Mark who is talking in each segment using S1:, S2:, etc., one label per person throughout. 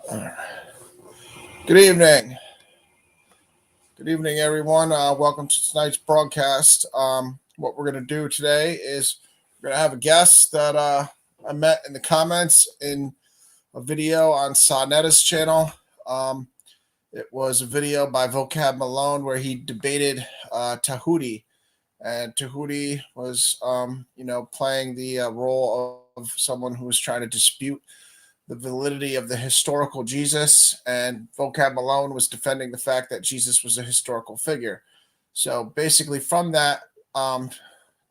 S1: Good evening. Good evening, everyone. Welcome to tonight's broadcast. What we're going to do today is we're going to have a guest that I met in the comments in a video on Sanetta's channel. It was a video by Vocab Malone where he debated Tahuti. And Tahuti was, playing the role of someone who was trying to dispute the validity of the historical Jesus, and Vocab Malone was defending the fact that Jesus was a historical figure. So basically, from that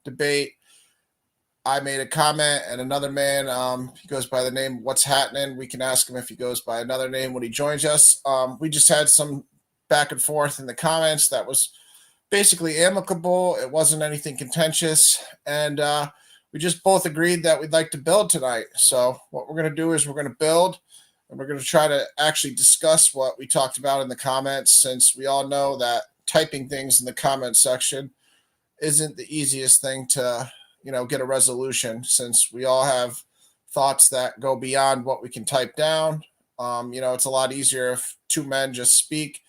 S1: debate, I made a comment, and another man, he goes by the name What's HATNIN. We can ask him if he goes by another name when he joins us. We just had some back and forth in the comments that was basically amicable. It wasn't anything contentious, and we just both agreed that we'd like to build tonight. So what we're going to do is we're going to build, and we're going to try to actually discuss what we talked about in the comments, since we all know that typing things in the comment section isn't the easiest thing to, get a resolution, since we all have thoughts that go beyond what we can type down. It's a lot easier if two men just speak,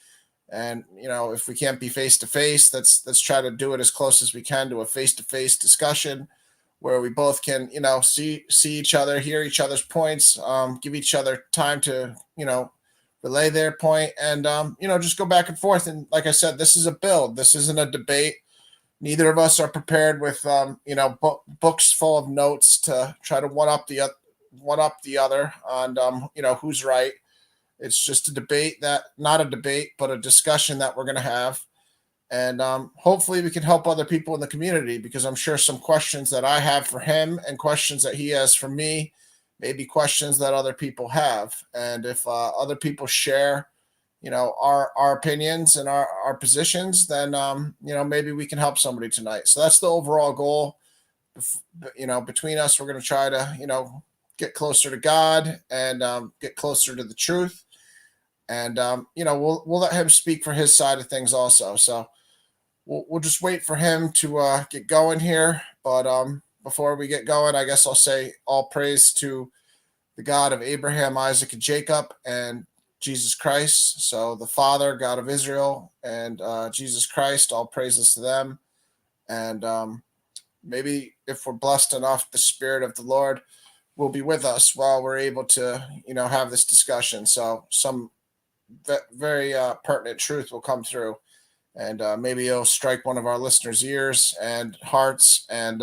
S1: and if we can't be face to face, let's try to do it as close as we can to a face to face discussion, where we both can see each other, hear each other's points, give each other time to relay their point, and just go back and forth. And like I said, this is a build. This isn't a debate. Neither of us are prepared with books full of notes to try to one up the other on who's right. It's just a debate, that not a debate, but a discussion that we're going to have. And hopefully we can help other people in the community, because I'm sure some questions that I have for him and questions that he has for me may be questions that other people have. And if other people share, our opinions and our positions, then, maybe we can help somebody tonight. So that's the overall goal. Between us, we're going to try to, get closer to God and get closer to the truth. And we'll let him speak for his side of things also. So we'll just wait for him to get going here. But before we get going, I guess I'll say all praise to the God of Abraham, Isaac, and Jacob, and Jesus Christ. So the Father, God of Israel, and Jesus Christ, all praises to them. And maybe if we're blessed enough, the Spirit of the Lord will be with us while we're able to, have this discussion. So some very pertinent truth will come through, and maybe it'll strike one of our listeners' ears and hearts, and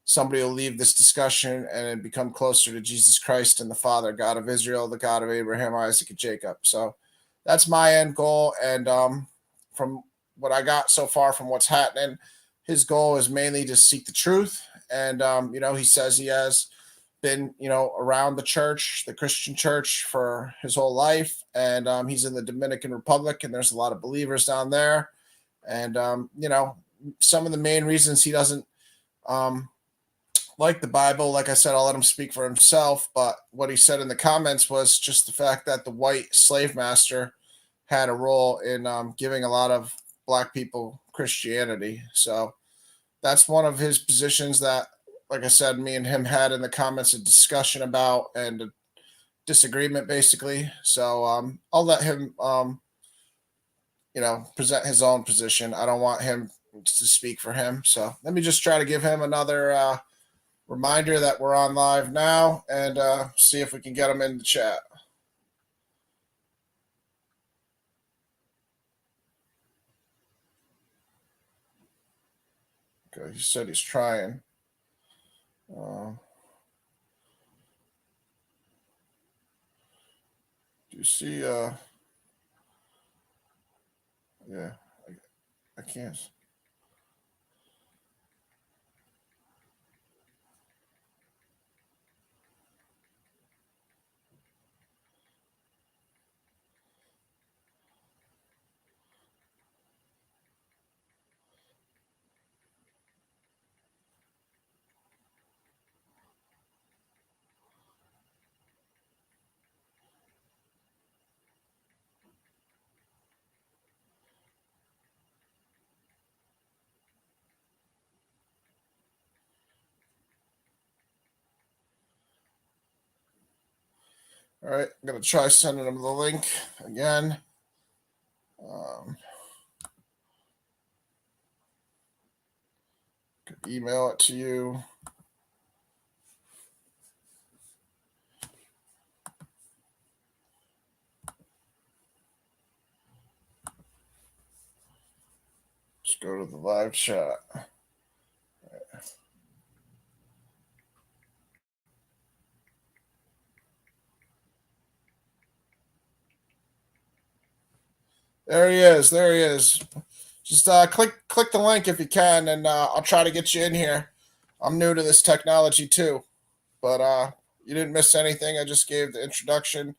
S1: somebody will leave this discussion and become closer to Jesus Christ and the Father, God of Israel, the God of Abraham, Isaac, and Jacob. So that's my end goal. And from what I got so far from What's HATNIN, his goal is mainly to seek the truth. And he says he has been around the church, the Christian church, for his whole life, and he's in the Dominican Republic, and there's a lot of believers down there. And some of the main reasons he doesn't like the Bible, like I said, I'll let him speak for himself, but what he said in the comments was just the fact that the white slave master had a role in giving a lot of black people Christianity. So that's one of his positions that, like I said, me and him had in the comments a discussion about, and a disagreement basically. So I'll let him present his own position. I don't want him to speak for him. So let me just try to give him another reminder that we're on live now, and see if we can get him in the chat. Okay, he said he's trying. Do you see? Yeah, I can't. All right, I'm gonna try sending them the link again. Email it to you. Just go to the live chat. There he is. There he is. Just click the link if you can, and I'll try to get you in here. I'm new to this technology too, but you didn't miss anything. I just gave the introduction,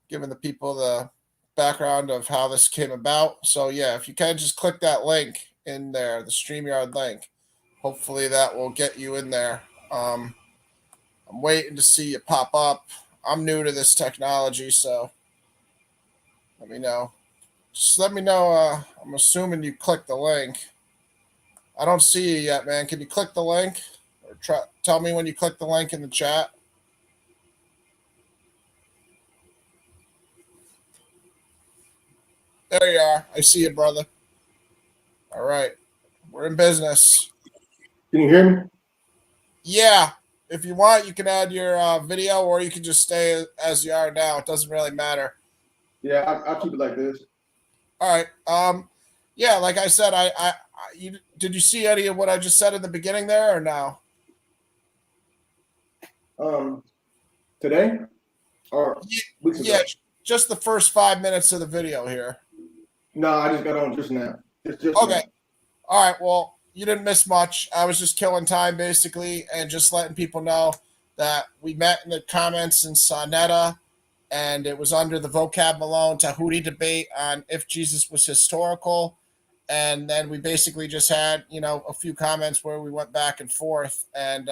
S1: giving the people the background of how this came about. So yeah, if you can just click that link in there, the StreamYard link. Hopefully that will get you in there. I'm waiting to see you pop up. I'm new to this technology, so let me know. Just let me know. I'm assuming you clicked the link. I don't see you yet, man. Can you click the link? Or tell me when you click the link in the chat. There you are. I see you, brother. All right. We're in business.
S2: Can you hear me?
S1: Yeah. If you want, you can add your video, or you can just stay as you are now. It doesn't really matter.
S2: Yeah, I'll keep it like this.
S1: All right. Yeah, like I said, did you see any of what I just said in the beginning there, or no?
S2: Today or weeks ago?
S1: Yeah, just the first 5 minutes of the video here.
S2: No, I just got on just now. Just
S1: Okay.
S2: now.
S1: All right. Well, you didn't miss much. I was just killing time basically, and just letting people know that we met in the comments in Sonetta, and it was under the Vocab Malone Tahuti debate on if Jesus was historical. And then we basically just had, a few comments where we went back and forth, and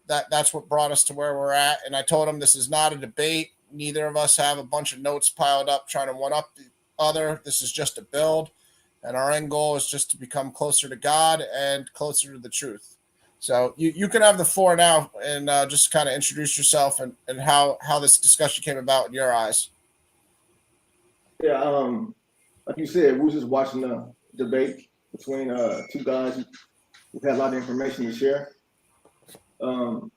S1: that's what brought us to where we're at. And I told him this is not a debate. Neither of us have a bunch of notes piled up trying to one up the other. This is just a build. And our end goal is just to become closer to God and closer to the truth. So you can have the floor now, and just kind of introduce yourself and how this discussion came about in your eyes.
S2: Yeah, like you said, we was just watching the debate between two guys who had a lot of information to share. The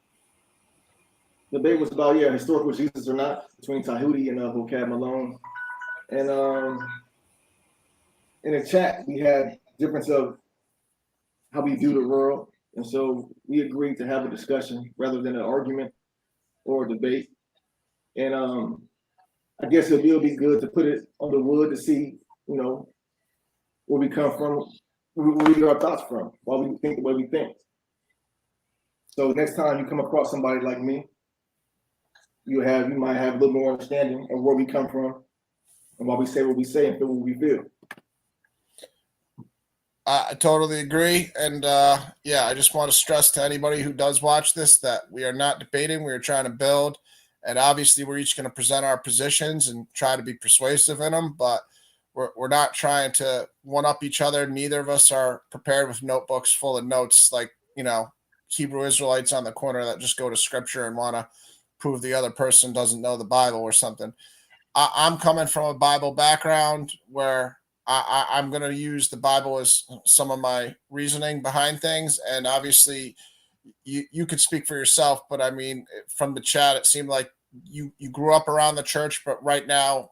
S2: debate was about historical Jesus or not between Tahuti and Vocab Malone, and in the chat we had difference of how we view the world, and so we agreed to have a discussion rather than an argument or a debate. And I guess it'll be good to put it on the wood to see, where we come from, where we get our thoughts from, why we think the way we think. So next time you come across somebody like me, you might have a little more understanding of where we come from and why we say what we say and feel what we feel.
S1: I totally agree. And yeah, I just want to stress to anybody who does watch this that we are not debating. We are trying to build. And obviously, we're each going to present our positions and try to be persuasive in them. But we're not trying to one up each other. Neither of us are prepared with notebooks full of notes like, Hebrew Israelites on the corner that just go to scripture and want to prove the other person doesn't know the Bible or something. I'm coming from a Bible background where I'm going to use the Bible as some of my reasoning behind things. And obviously, you could speak for yourself, but I mean, from the chat, it seemed like you grew up around the church, but right now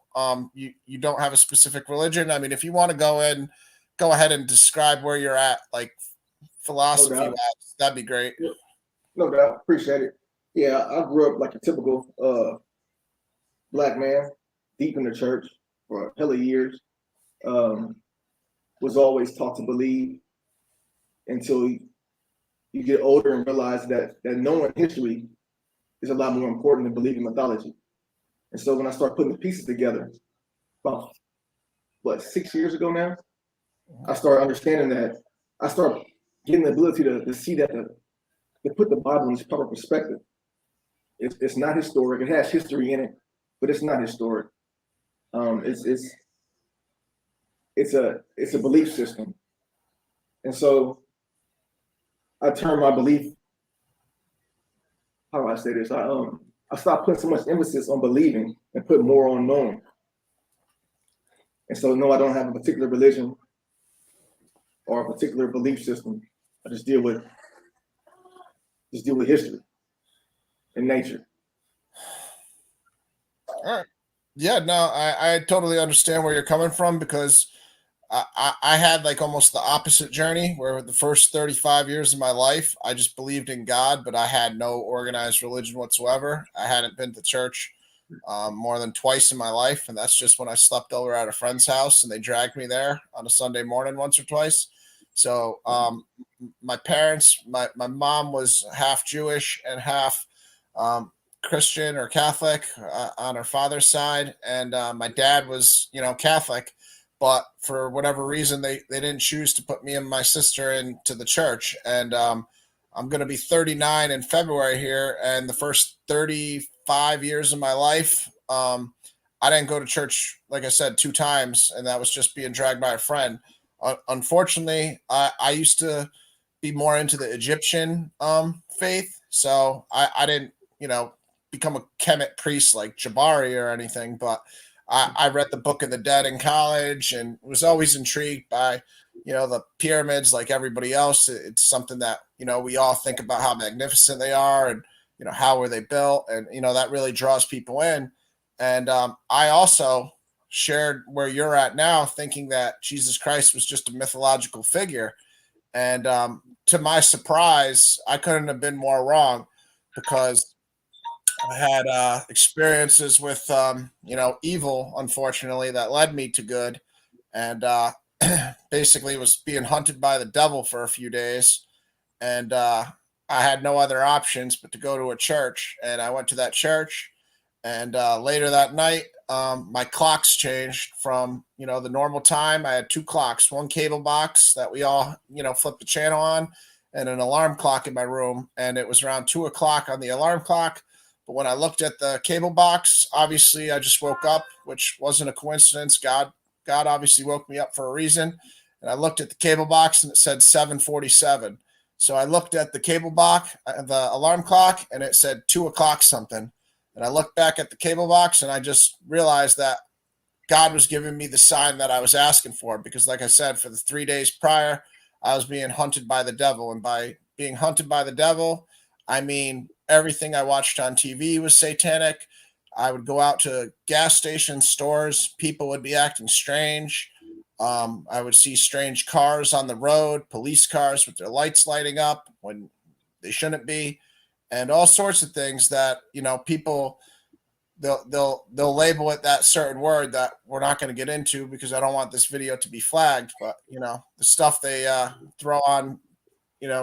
S1: you don't have a specific religion. I mean, if you want to go ahead and describe where you're at, like philosophy wise, that'd be great.
S2: No doubt. Appreciate it. Yeah, I grew up like a typical Black man, deep in the church for a hell of years. Was always taught to believe until you get older and realize that knowing history is a lot more important than believing mythology. And so when I start putting the pieces together, about 6 years ago now, I started understanding that. I started getting the ability to see that to put the Bible in its proper perspective. It's not historic. It has history in it, but it's not historic. It's a belief system. And so I turn my belief, how do I say this? I stopped putting so much emphasis on believing and put more on knowing. And so, no, I don't have a particular religion or a particular belief system. I just deal with history and nature.
S1: All right. Yeah, no, I totally understand where you're coming from, because I had like almost the opposite journey, where the first 35 years of my life, I just believed in God, but I had no organized religion whatsoever. I hadn't been to church more than twice in my life. And that's just when I slept over at a friend's house and they dragged me there on a Sunday morning once or twice. So my parents, my mom was half Jewish and half Christian or Catholic on her father's side. And my dad was, Catholic. But for whatever reason, they didn't choose to put me and my sister into the church. And I'm going to be 39 in February here. And the first 35 years of my life, I didn't go to church, like I said, 2 times. And that was just being dragged by a friend. Unfortunately, I used to be more into the Egyptian faith. So I didn't, become a Kemet priest like Jabari or anything. But I read the Book of the Dead in college and was always intrigued by, the pyramids like everybody else. It's something that, we all think about how magnificent they are and, how were they built? And, that really draws people in. And I also shared where you're at now, thinking that Jesus Christ was just a mythological figure. And to my surprise, I couldn't have been more wrong, because I had experiences with, evil, unfortunately, that led me to good. And basically was being hunted by the devil for a few days. And I had no other options but to go to a church. And I went to that church. And later that night, my clocks changed from, the normal time. I had 2 clocks, one cable box that we all, flip the channel on, and an alarm clock in my room. And it was around 2 o'clock on the alarm clock. But when I looked at the cable box, obviously I just woke up, which wasn't a coincidence. God obviously woke me up for a reason. And I looked at the cable box and it said 7:47. So I looked at the cable box, the alarm clock, and it said 2 o'clock something. And I looked back at the cable box and I just realized that God was giving me the sign that I was asking for. Because like I said, for the 3 days prior, I was being hunted by the devil. And by being hunted by the devil, I mean, everything I watched on TV was satanic. I would go out to gas stations, stores. People would be acting strange. I would see strange cars on the road, police cars with their lights lighting up when they shouldn't be, and all sorts of things that, people, they'll label it that certain word that we're not going to get into because I don't want this video to be flagged. But the stuff they throw on,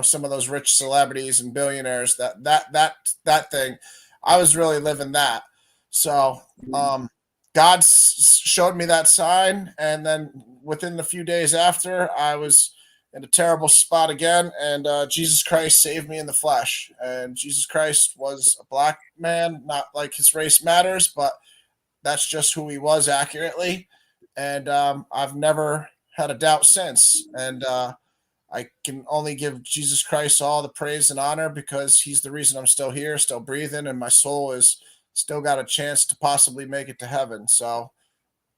S1: some of those rich celebrities and billionaires, that thing, I was really living that. So God showed me that sign, and then within the few days after, I was in a terrible spot again, and Jesus Christ saved me in the flesh. And Jesus Christ was a black man, not like his race matters, but that's just who he was accurately. And I've never had a doubt since. And I can only give Jesus Christ all the praise and honor, because he's the reason I'm still here, still breathing, and my soul is still got a chance to possibly make it to heaven. So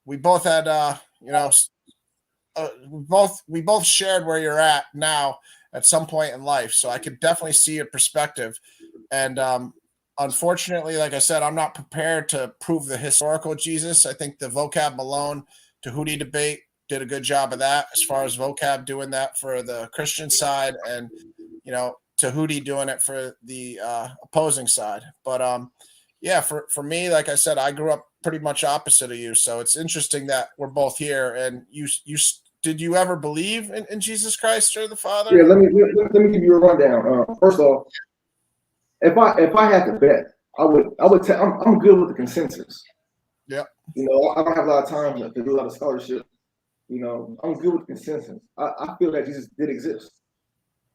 S1: we both had, we both shared where you're at now at some point in life. So I could definitely see your perspective. And unfortunately, like I said, I'm not prepared to prove the historical Jesus. I think the vocab Malone to Hootie debate did a good job of that, as far as vocab doing that for the Christian side, and to Hootie doing it for the opposing side. But yeah, for me, like I said, I grew up pretty much opposite of you. So it's interesting that we're both here. And you did you ever believe in Jesus Christ or the Father?
S2: Yeah, let me give you a rundown. First off, if I had to bet, I would tell I'm good with the consensus.
S1: Yeah.
S2: I don't have a lot of time to do a lot of scholarship. I'm good with consensus. I feel that Jesus did exist,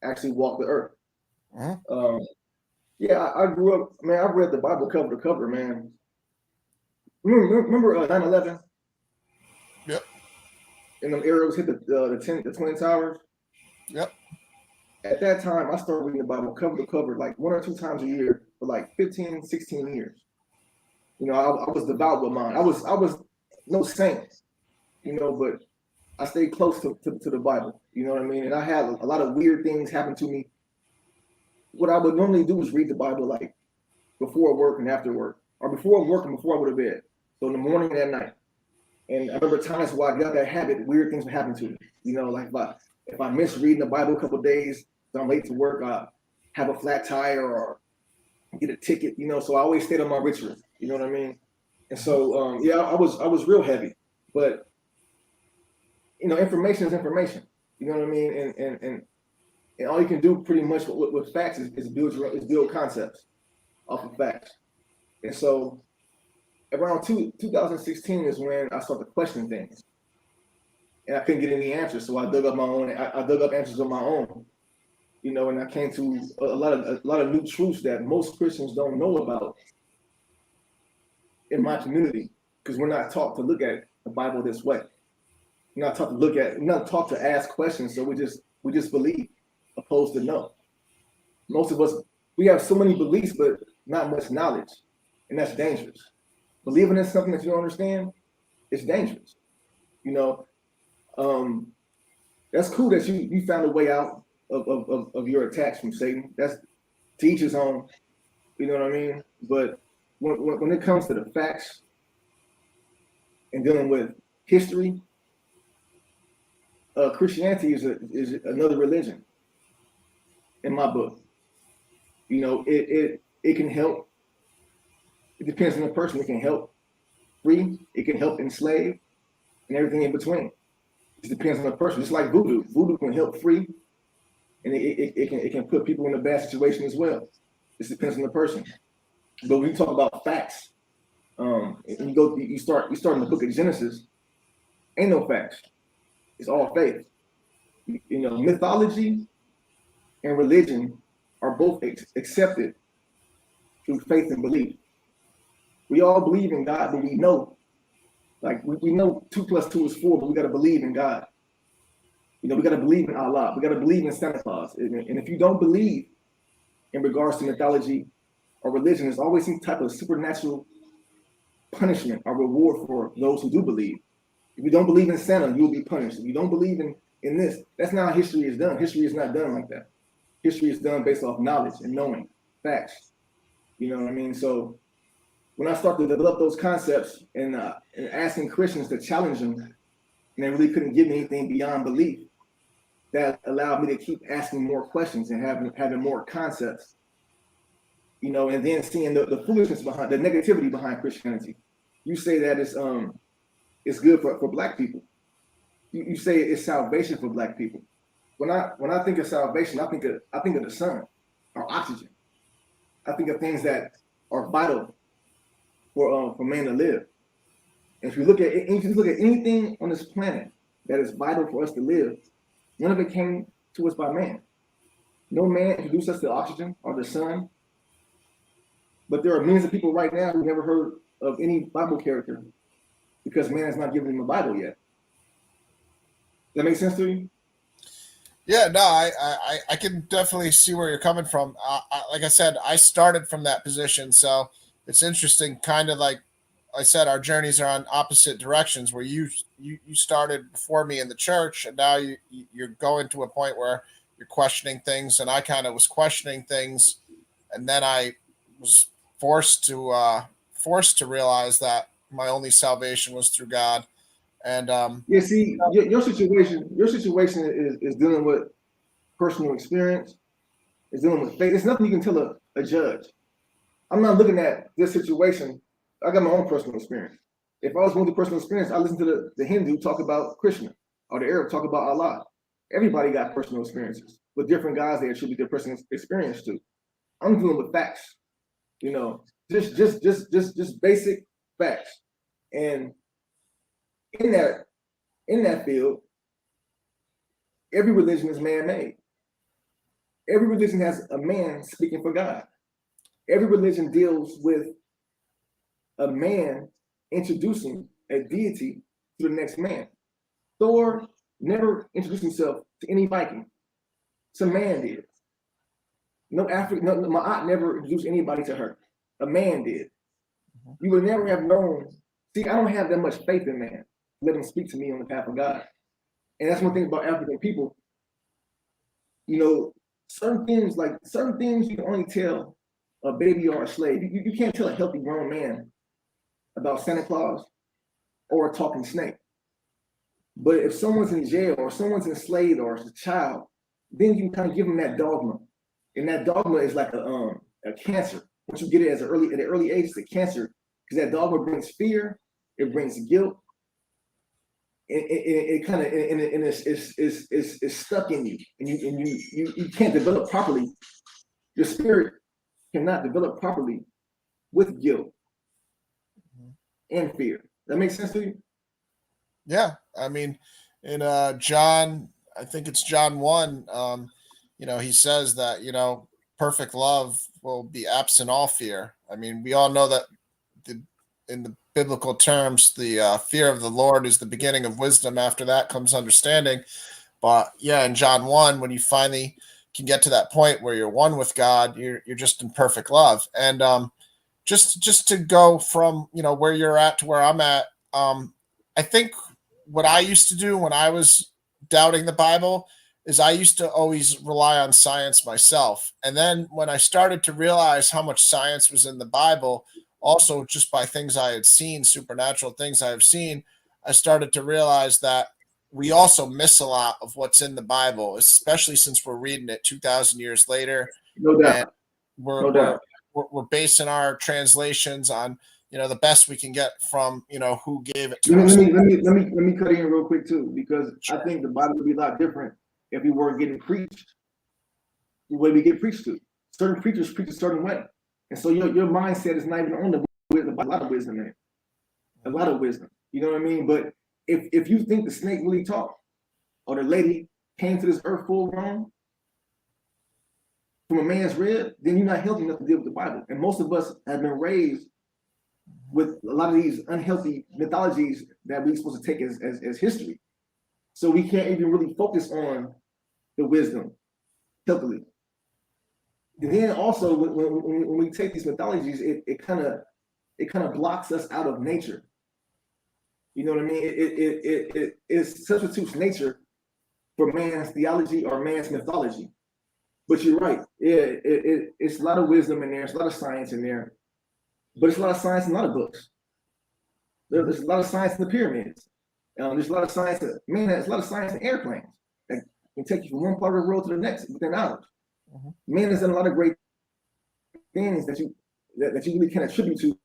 S2: actually walked the earth.
S1: Uh-huh.
S2: Yeah, I grew up, man. I've read the Bible cover to cover, man. Remember 9/11?
S1: Yep.
S2: And them arrows hit the Twin Towers?
S1: Yep.
S2: At that time, I started reading the Bible cover to cover, like 1 or 2 times a year, for like 15, 16 years. You know, I was devout with mine. I was no saint, you know, but I stayed close to the Bible. You know what I mean? And I had a lot of weird things happen to me. What I would normally do is read the Bible like before work and after work, or before work and before I go to bed. So in the morning and at night. And I remember times where I got that habit, weird things would happen to me. You know, like if I miss reading the Bible a couple of days, so I'm late to work, I have a flat tire or get a ticket, you know, so I always stayed on my ritual, you know what I mean? And so, yeah, I was real heavy, but, you know, information is information, you know what I mean? And all you can do pretty much with facts is build concepts off of facts. And so around 2016 is when I started questioning things. And I couldn't get any answers, so I dug up answers on my own. You know, and I came to a lot of new truths that most Christians don't know about in my community, because we're not taught to look at the Bible this way. We're not taught to ask questions, so we just believe, opposed to know. Most of us, we have so many beliefs, but not much knowledge, and that's dangerous. Believing in something that you don't understand, it's dangerous. You know, that's cool that you found a way out of your attacks from Satan. That's to each his own. You know what I mean? But when it comes to the facts and dealing with history, Christianity is another religion in my book. You know, it can help. It depends on the person. It can help free. It can help enslave, and everything in between. It depends on the person. Just like voodoo. Voodoo can help free, and it can put people in a bad situation as well. It depends on the person. But when you talk about facts, and you start in the book of Genesis, ain't no facts. It's all faith. You know, mythology and religion are both accepted through faith and belief. We all believe in God, but we know, like we know 2 + 2 is 4, but we got to believe in God. You know, we got to believe in Allah. We got to believe in Santa Claus. And if you don't believe in regards to mythology or religion, there's always some type of supernatural punishment or reward for those who do believe. If you don't believe in Santa, you will be punished. If you don't believe in this, that's not how history is done. History is not done like that. History is done based off knowledge and knowing facts. You know what I mean? So when I started to develop those concepts and asking Christians to challenge them, and they really couldn't give me anything beyond belief, that allowed me to keep asking more questions and having more concepts. You know, and then seeing the foolishness behind the negativity behind Christianity. You say that it's good for Black people. You say it's salvation for Black people. When I think of salvation, I think of the sun, or oxygen. I think of things that are vital for man to live. And if you look at anything on this planet that is vital for us to live, none of it came to us by man. No man introduced us to oxygen or the sun. But there are millions of people right now who never heard of any Bible character because man has not given them a Bible yet. Does that make sense to you?
S1: Yeah, no, I can definitely see where you're coming from. Like I said, I started from that position, so it's interesting. Kind of like I said, our journeys are on opposite directions. Where you started before me in the church, and now you're going to a point where you're questioning things, and I kind of was questioning things, and then I was forced to realize that my only salvation was through God. And
S2: Yeah, see, your situation is dealing with personal experience. It's dealing with faith. It's nothing you can tell a judge. I'm not looking at this situation. I got my own personal experience. If I was going through personal experience, I listen to the Hindu talk about Krishna or the Arab talk about Allah. Everybody got personal experiences with different guys they attribute their personal experience to. I'm dealing with facts, you know, just basic facts. And in that field, every religion is man-made. Every religion has a man speaking for God. Every religion deals with a man introducing a deity to the next man. Thor never introduced himself to any Viking. Some man did. No African, no, my aunt never introduced anybody to her. A man did. You would never have known. See, I don't have that much faith in man. Let him speak to me on the path of God. And that's one thing about African people. You know, certain things you can only tell a baby or a slave. You can't tell a healthy grown man about Santa Claus or a talking snake. But if someone's in jail or someone's enslaved or it's a child, then you can kind of give them that dogma. And that dogma is like a cancer. Once you get it at an early age, it's a cancer, because that dogma brings fear, it brings guilt, it kind of it's stuck in you, and you can't develop properly. Your spirit cannot develop properly with guilt and fear. That makes sense to you?
S1: Yeah, I mean, in John, I think it's John 1, he says that, perfect love will be absent all fear. I mean, we all know that in the biblical terms, the fear of the Lord is the beginning of wisdom. After that comes understanding. But yeah, in John 1, when you finally can get to that point where you're one with God, you're just in perfect love. And just to go from, where you're at to where I'm at, I think what I used to do when I was doubting the Bible is I used to always rely on science myself. And then when I started to realize how much science was in the Bible, also just by things I had seen, supernatural things I have seen, I started to realize that we also miss a lot of what's in the Bible, especially since we're reading it 2,000 years later.
S2: No
S1: And
S2: doubt.
S1: we're,
S2: No
S1: we're,
S2: doubt.
S1: we're basing our translations on, the best we can get from, who gave it to
S2: Let
S1: us.
S2: me cut in real quick too, because
S1: Sure.
S2: I think the Bible would be a lot different if we weren't getting preached the way we get preached to. Certain preachers preach a certain way, and so your mindset is not even on the wisdom. A lot of wisdom in it, a lot of wisdom. You know what I mean? But if you think the snake really talked, or the lady came to this earth full grown from a man's rib, then you're not healthy enough to deal with the Bible. And most of us have been raised with a lot of these unhealthy mythologies that we're supposed to take as history. So we can't even really focus on the wisdom healthily. And then also when we take these mythologies, it kind of blocks us out of nature. You know what I mean? It substitutes nature for man's theology or man's mythology. But you're right. It's a lot of wisdom in there. It's a lot of science in there. But it's a lot of science in a lot of books. There's a lot of science in the pyramids. There's a lot of science. There's a lot of science in airplanes that can take you from one part of the world to the next within hours. Man has done a lot of great things that you really can attribute to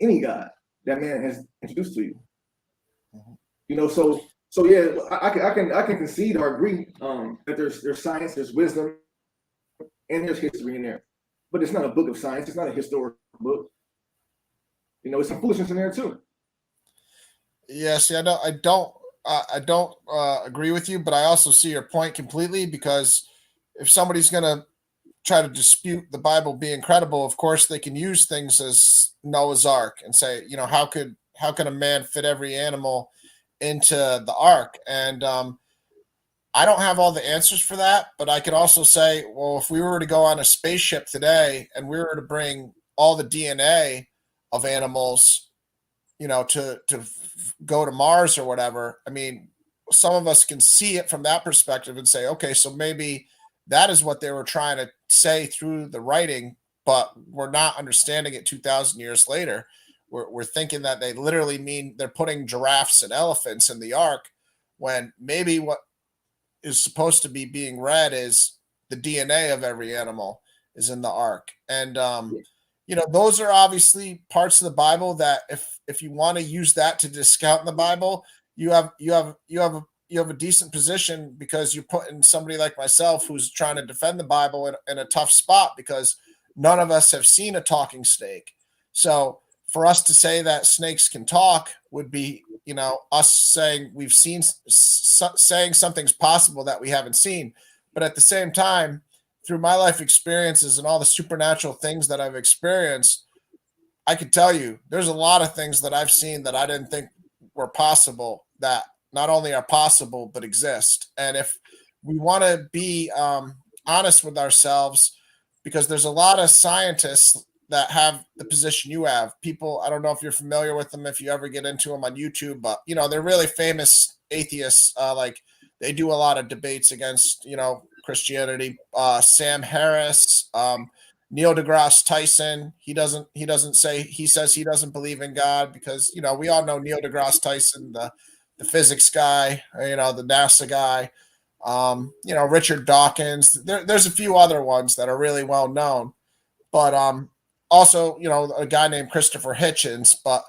S2: any God that man has introduced to you. So yeah, I can concede or agree that there's science, there's wisdom, and there's history in there. But it's not a book of science. It's not a historic book. It's some foolishness in there too.
S1: Yeah, see, I don't agree with you, but I also see your point completely, because if somebody's going to try to dispute the Bible being credible, of course they can use things as Noah's Ark and say, how can a man fit every animal into the ark? And I don't have all the answers for that, but I could also say, well, if we were to go on a spaceship today and we were to bring all the DNA of animals, to go to Mars or whatever, I mean, some of us can see it from that perspective and say, okay, so maybe that is what they were trying to say through the writing, but we're not understanding it 2,000 years later. We're thinking that they literally mean they're putting giraffes and elephants in the ark, when maybe what is supposed to be being read is the DNA of every animal is in the ark. And those are obviously parts of the Bible that if you want to use that to discount the Bible, you have a decent position, because you're putting somebody like myself who's trying to defend the Bible in a tough spot, because none of us have seen a talking snake. So for us to say that snakes can talk would be, us saying we've seen, saying something's possible that we haven't seen. But at the same time, through my life experiences and all the supernatural things that I've experienced, I can tell you there's a lot of things that I've seen that I didn't think were possible, that not only are possible, but exist. And if we want to be honest with ourselves, because there's a lot of scientists that have the position you have. People, I don't know if you're familiar with them, if you ever get into them on YouTube, but they're really famous atheists. Like they do a lot of debates against Christianity. Sam Harris, Neil deGrasse Tyson. He says he doesn't believe in God because we all know Neil deGrasse Tyson, the physics guy, the NASA guy. Richard Dawkins. There's a few other ones that are really well known, but also a guy named Christopher Hitchens. But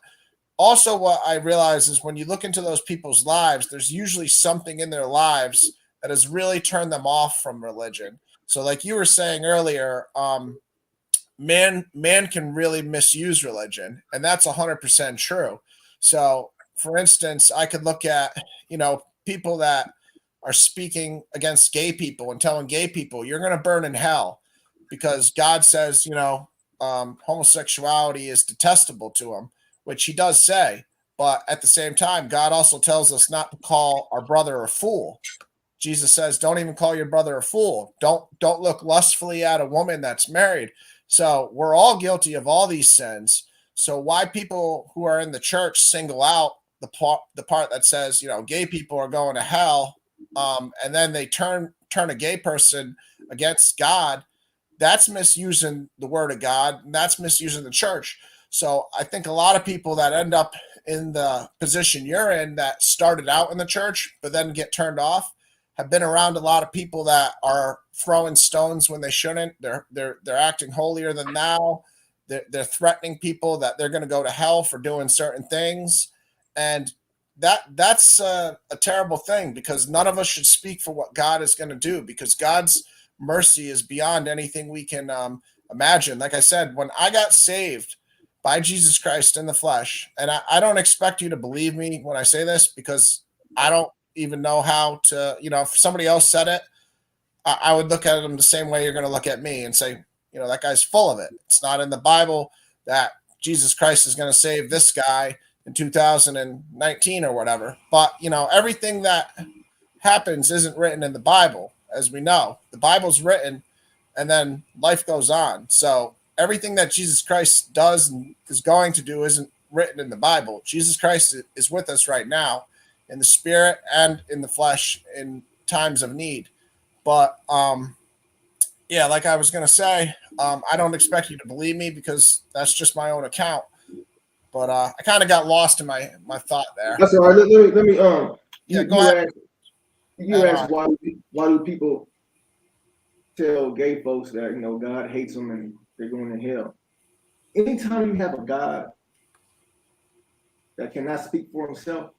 S1: also, what I realize is when you look into those people's lives, there's usually something in their lives that has really turned them off from religion. So, like you were saying earlier, man can really misuse religion, and that's 100% true. So, for instance, I could look at people that are speaking against gay people and telling gay people you're going to burn in hell because God says homosexuality is detestable to him, which he does say. But at the same time, God also tells us not to call our brother a fool. Jesus says, don't even call your brother a fool. Don't look lustfully at a woman that's married. So we're all guilty of all these sins. So why people who are in the church single out the part that says, gay people are going to hell, and then they turn a gay person against God, that's misusing the word of God, and that's misusing the church. So I think a lot of people that end up in the position you're in that started out in the church but then get turned off have been around a lot of people that are throwing stones when they shouldn't. They're acting holier than thou. They're threatening people that they're going to go to hell for doing certain things, and that's a terrible thing because none of us should speak for what God is going to do because God's mercy is beyond anything we can imagine. Like I said, when I got saved by Jesus Christ in the flesh, and I don't expect you to believe me when I say this because I don't even know how to, if somebody else said it, I would look at them the same way you're going to look at me and say, that guy's full of it. It's not in the Bible that Jesus Christ is going to save this guy in 2019 or whatever. But, everything that happens isn't written in the Bible, as we know. The Bible's written and then life goes on. So everything that Jesus Christ does and is going to do isn't written in the Bible. Jesus Christ is with us right now in the spirit and in the flesh in times of need. But yeah, like I was going to say, I don't expect you to believe me because that's just my own account. But I kind of got lost in my thought there.
S2: That's all right. Let me
S1: yeah, go ahead.
S2: You asked why do people tell gay folks that God hates them and they're going to hell? Anytime you have a God that cannot speak for himself,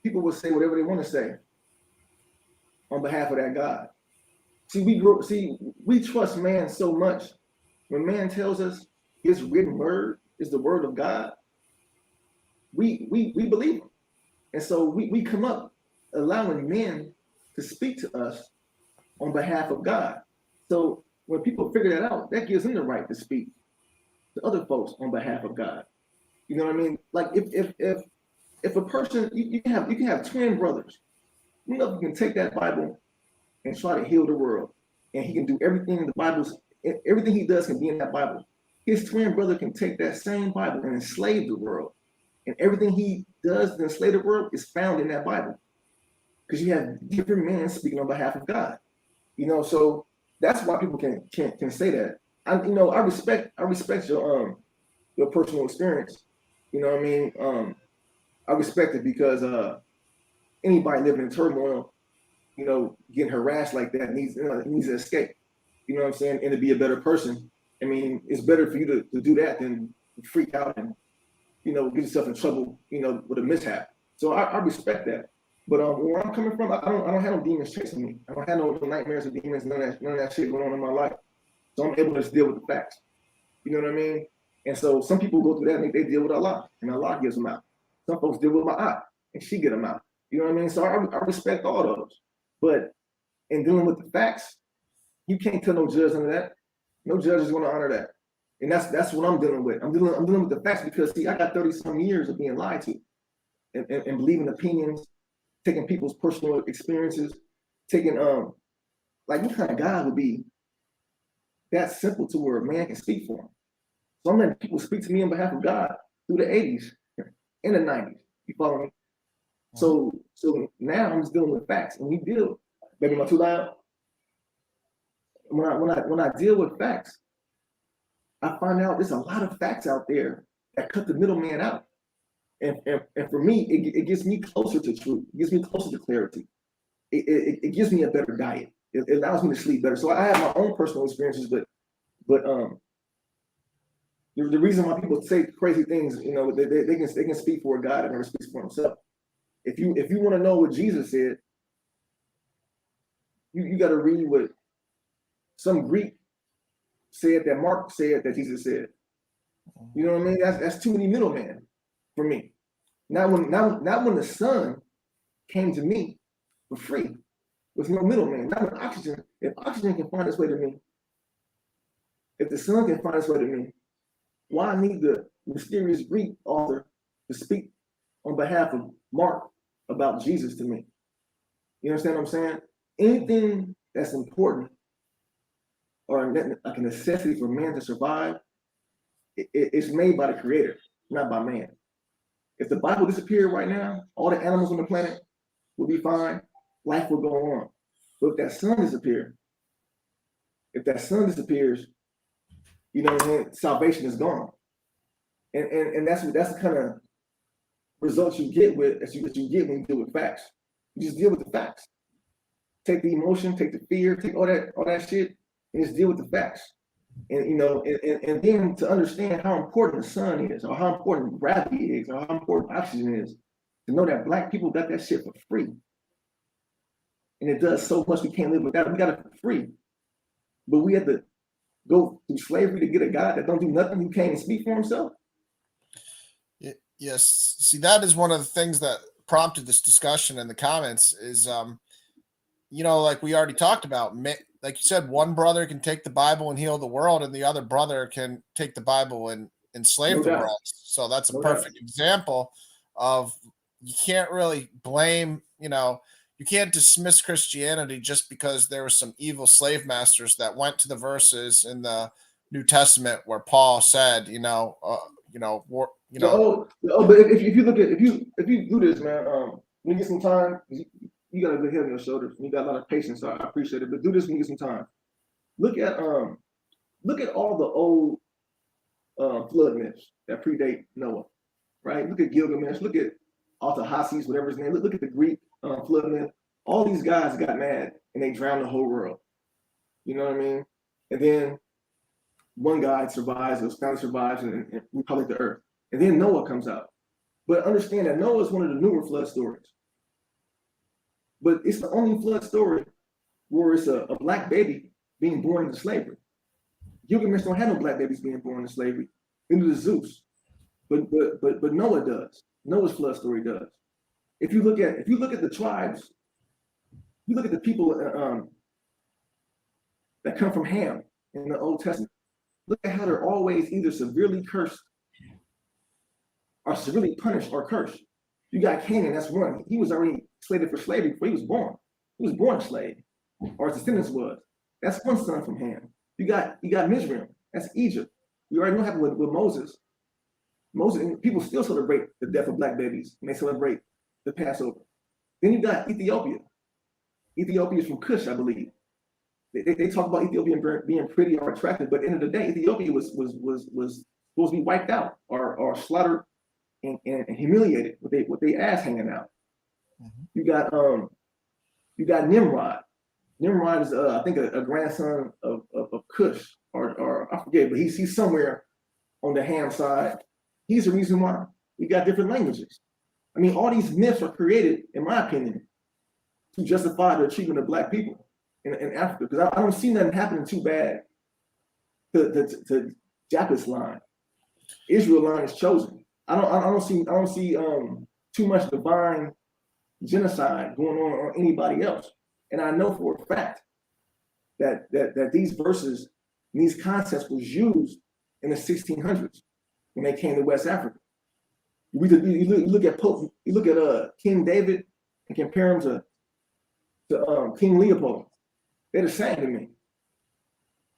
S2: people will say whatever they want to say on behalf of that God. See, we trust man so much. When man tells us his written word is the word of God, we believe him. And so we come up allowing men to speak to us on behalf of God. So when people figure that out, that gives them the right to speak to other folks on behalf of God. You know what I mean? Like if a person you can have twin brothers, you can take that Bible and try to heal the world, and he can do everything in the Bible's. Everything he does can be in that Bible. His twin brother can take that same Bible and enslave the world, and everything he does to enslave the world is found in that Bible, because you have different men speaking on behalf of God. So that's why people can say that. I respect your personal experience. You know what I mean? I respect it because anybody living in turmoil, getting harassed like that needs to escape. You know what I'm saying? And to be a better person. I mean, it's better for you to do that than freak out and get yourself in trouble, with a mishap. So I respect that. But where I'm coming from, I don't have no demons chasing me. I don't have no nightmares of demons, none of that shit going on in my life. So I'm able to just deal with the facts. You know what I mean? And so some people go through that and they deal with Allah, and Allah gives them out. Some folks deal with my aunt, and she get them out. You know what I mean? So I respect all those. But in dealing with the facts, you can't tell no judge under that. No judge is going to honor that. And that's what I'm dealing with. I'm dealing with the facts because, see, I got 30-some years of being lied to and believing opinions, taking people's personal experiences, taking like what kind of God would be that simple to where a man can speak for him? So I'm letting people speak to me on behalf of God through the 80s and the 90s. You follow me? So now I'm just dealing with facts. And we deal, baby, am I too loud? When I deal with facts, I find out there's a lot of facts out there that cut the middleman out. And for me, it gets me closer to truth. It gets me closer to clarity. It gives me a better diet. It allows me to sleep better. So I have my own personal experiences, but the reason why people say crazy things, you know, they can speak for a God that never speaks for himself. If you want to know what Jesus said, you got to read what some Greek said that Mark said that Jesus said. You know what I mean? That's too many middlemen for me. Not when the Son came to me for free with no middleman. Not when oxygen. If oxygen can find its way to me, if the Son can find its way to me, why need the mysterious Greek author to speak on behalf of Mark about Jesus to me? You understand what I'm saying? Anything that's important or like a necessity for man to survive, it's made by the Creator, not by man. If the Bible disappeared right now, all the animals on the planet would be fine. Life will go on. But if that sun disappears, you know what I mean? Salvation is gone. And that's the kind of results you get that you get when you deal with facts. You just deal with the facts. Take the emotion, take the fear, take all that shit, and just deal with the facts. And you know, and then to understand how important the sun is, or how important gravity is, or how important oxygen is, to know that Black people got that shit for free. And it does so much we can't live without it. We got it for free. But we had to go through slavery to get a God that don't do nothing, who can't even speak for himself.
S1: Yes. See, that is one of the things that prompted this discussion in the comments is, you know, like we already talked about, like you said, one brother can take the Bible and heal the world, and the other brother can take the Bible and enslave the world. So that's a perfect example of, you can't really blame, you know, you can't dismiss Christianity just because there were some evil slave masters that went to the verses in the New Testament where Paul said,
S2: but if you look at if you do this, man, when you get some time, you got a good head on your shoulders. You got a lot of patience, so I appreciate it. But do this when you get some time. Look at all the old flood myths that predate Noah, right? Look at Gilgamesh. Look at Altahassis, whatever his name. Look at the Greek flood myth. All these guys got mad and they drowned the whole world. You know what I mean? And then one guy survives, his family survives, and republic the earth. And then Noah comes out. But understand that Noah is one of the newer flood stories. But it's the only flood story where it's a Black baby being born into slavery. Gilgamesh don't have no Black babies being born into slavery. Into the Zeus. But Noah does. Noah's flood story does. If you look at the tribes, you look at the people that come from Ham in the Old Testament. Look at how they're always either severely cursed or severely punished or cursed. You got Canaan, that's one. He was already slated for slavery before he was born. He was born a slave, or his descendants was. That's one son from Ham. You got Mizraim, that's Egypt. We already know what happened with Moses. People still celebrate the death of Black babies when they celebrate the Passover. Then you got Ethiopia. Ethiopia is from Cush, I believe. They talk about Ethiopia being pretty or attractive, but at the end of the day, Ethiopia was supposed to be wiped out or slaughtered and humiliated with their ass hanging out. Mm-hmm. You got Nimrod. Nimrod is I think a grandson of Cush or I forget, but he's somewhere on the Ham side. He's the reason why we got different languages. I mean, all these myths are created, in my opinion, to justify the treatment of Black people in Africa, because I don't see nothing happening too bad to Japheth's line. Israel line is chosen. I don't see too much divine genocide going on anybody else. And I know for a fact that these verses, these concepts was used in the 1600s when they came to West Africa. You look at King David and compare him to King Leopold. They're the same to me.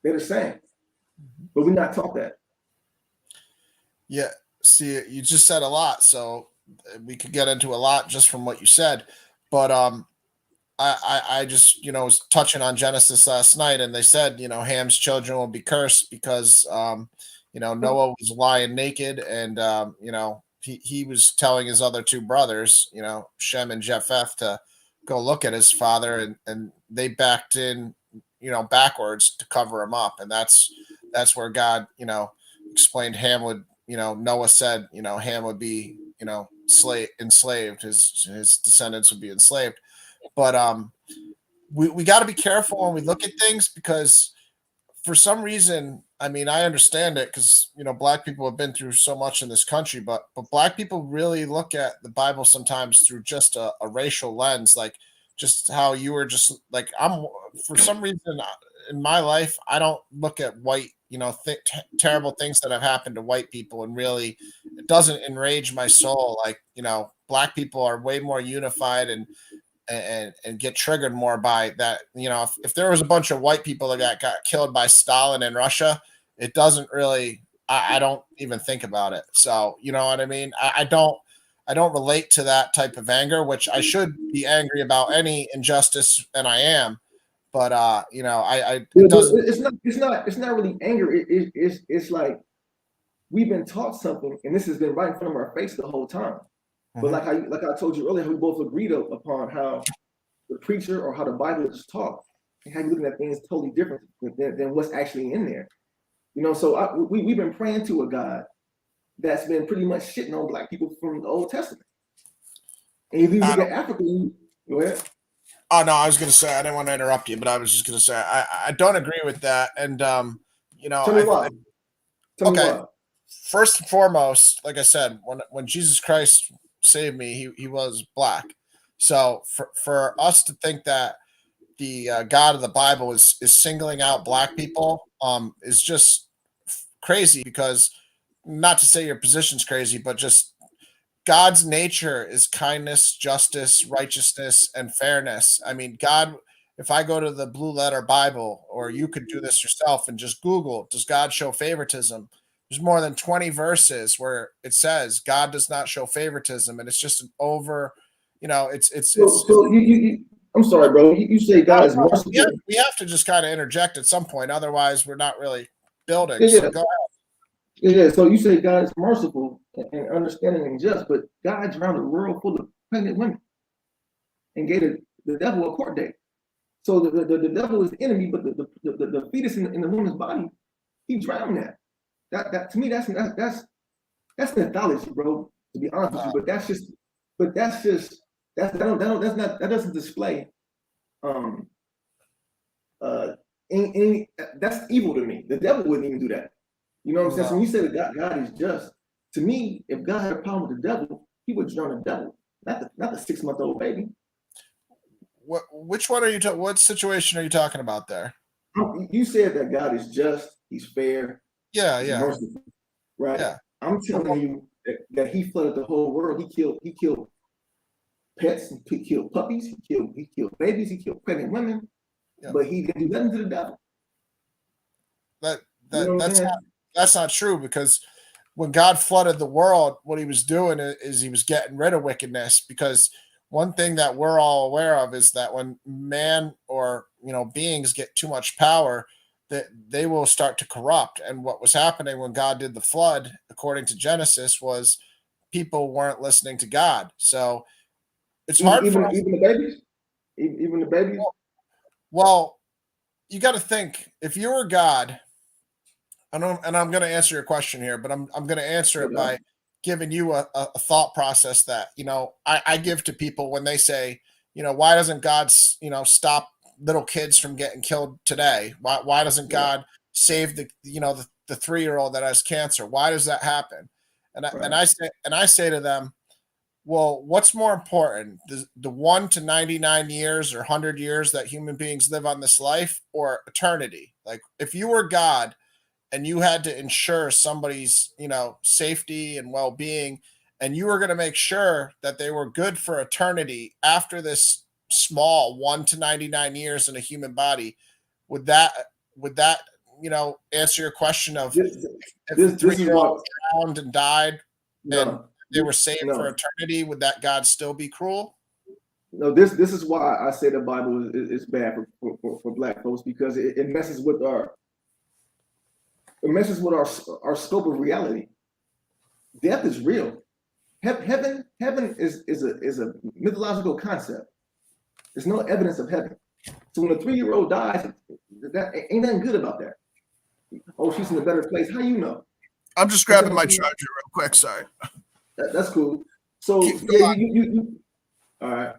S2: They're the same, but we're not taught that.
S1: Yeah. See, you just said a lot, so we could get into a lot just from what you said. But I just was touching on Genesis last night, and they said Ham's children will be cursed because Noah was lying naked, and he was telling his other two brothers, Shem and Japheth, to go look at his father, and they backed in backwards to cover him up, and that's where God explained Ham would Noah said Ham would be enslaved, his descendants would be enslaved. But we got to be careful when we look at things, because for some reason, I mean, I understand it because black people have been through so much in this country, but black people really look at the Bible sometimes through just a racial lens, like just how you were just like I'm. For some reason, in my life, I don't look at white, terrible things that have happened to white people, and really, it doesn't enrage my soul. Like black people are way more unified and get triggered more by that. If there was a bunch of white people that got killed by Stalin in Russia, it doesn't really, I don't even think about it. So, you know what I mean? I don't relate to that type of anger, which I should be angry about any injustice, and I am. But it doesn't.
S2: It's not really anger. It's like we've been taught something, and this has been right in front of our face the whole time. But like I told you earlier, we both agreed upon how the preacher or how the Bible is taught, and how you're looking at things totally different than what's actually in there. So we've been praying to a God that's been pretty much shitting on black people from the Old Testament. And if you look at Africa, go ahead.
S1: Oh no, I was going to say, I didn't want to interrupt you, but I was just going to say I don't agree with that, and
S2: Tell me why. Tell me why.
S1: First and foremost, like I said, when Jesus Christ saved me, he was black. So for us to think that the God of the Bible is singling out black people is just crazy, because not to say your position's crazy, but just God's nature is kindness, justice, righteousness, and fairness. I mean, God, if I go to the Blue Letter Bible, or you could do this yourself and just Google, does God show favoritism? There's more than 20 verses where it says God does not show favoritism, and it's just an over,
S2: I'm sorry, bro. You say God is merciful.
S1: We have to just kind of interject at some point, otherwise we're not really building.
S2: Yeah.
S1: So go ahead.
S2: Yeah, so you say God is merciful and understanding and just, but God drowned a world full of pregnant women and gave the devil a court date. So the devil is the enemy, but the fetus in the woman's body, he drowned that. That to me, that's mythology, bro. To be honest with you, that doesn't display that's evil to me. The devil wouldn't even do that. You know what I'm saying? So when you say that God is just, to me, if God had a problem with the devil, he would drown the devil, not the 6-month-old baby.
S1: Which one are you what situation are you talking about there?
S2: You said that God is just, he's fair,
S1: he's
S2: merciful, right?
S1: Yeah.
S2: I'm telling you that he flooded the whole world. He killed pets, he killed puppies, he killed babies, he killed pregnant women, but he didn't do nothing to the devil.
S1: That's not true, because when God flooded the world, what he was doing is he was getting rid of wickedness. Because one thing that we're all aware of is that when man or beings get too much power, that they will start to corrupt. And what was happening when God did the flood, according to Genesis, was people weren't listening to God. So it's hard
S2: even
S1: for
S2: even the babies, even the babies.
S1: Well, you got to think, if you were God. And I'm going to answer your question here, but I'm going to answer it by giving you a thought process that I give to people when they say, why doesn't God stop little kids from getting killed today? Why doesn't God save the 3-year-old that has cancer? Why does that happen? And I say to them, well, what's more important, the 1 to 99 years or 100 years that human beings live on this life, or eternity? Like, if you were God and you had to ensure somebody's, safety and well-being, and you were going to make sure that they were good for eternity after this small, 1 to 99 years in a human body, would that answer your question of
S2: This
S1: if a
S2: this is what
S1: 3-year-old drowned and died and
S2: no
S1: they were saved for
S2: no
S1: eternity, would that God still be cruel?
S2: no this is why I say the Bible is bad for black folks, because it messes with our scope of reality. Death is real. Heaven is a mythological concept. There's no evidence of heaven. So when a 3-year-old dies, that ain't nothing good about that. Oh, she's in a better place. How you know?
S1: I'm just grabbing my charger real quick. Sorry.
S2: That's cool. So
S1: Go
S2: you all right.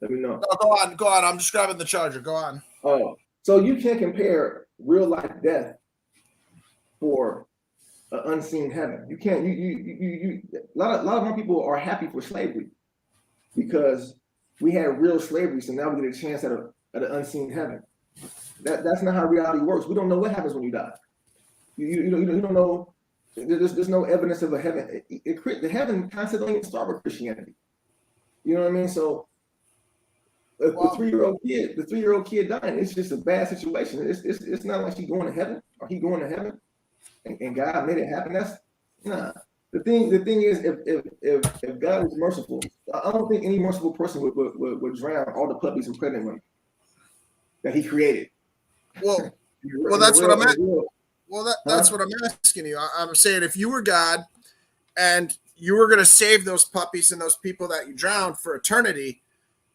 S2: Let me know.
S1: No, go on. I'm just grabbing the charger. Go on.
S2: Oh, so you can't compare real life death for an unseen heaven. You can't. You a lot of my people are happy for slavery because we had real slavery, so now we get a chance at an unseen heaven. That's not how reality works. We don't know what happens when you die. You don't know. There's no evidence of a heaven. The heaven concept don't even start with Christianity. You know what I mean? So the 3-year-old kid dying, it's just a bad situation. It's not like she's going to heaven or he going to heaven, and God made it happen. That's nah. The thing is, if God is merciful, I don't think any merciful person would drown all the puppies and pregnant women that He created.
S1: Well, that's what I'm at. Well, that's what I'm asking you. I'm saying if you were God and you were going to save those puppies and those people that you drowned for eternity,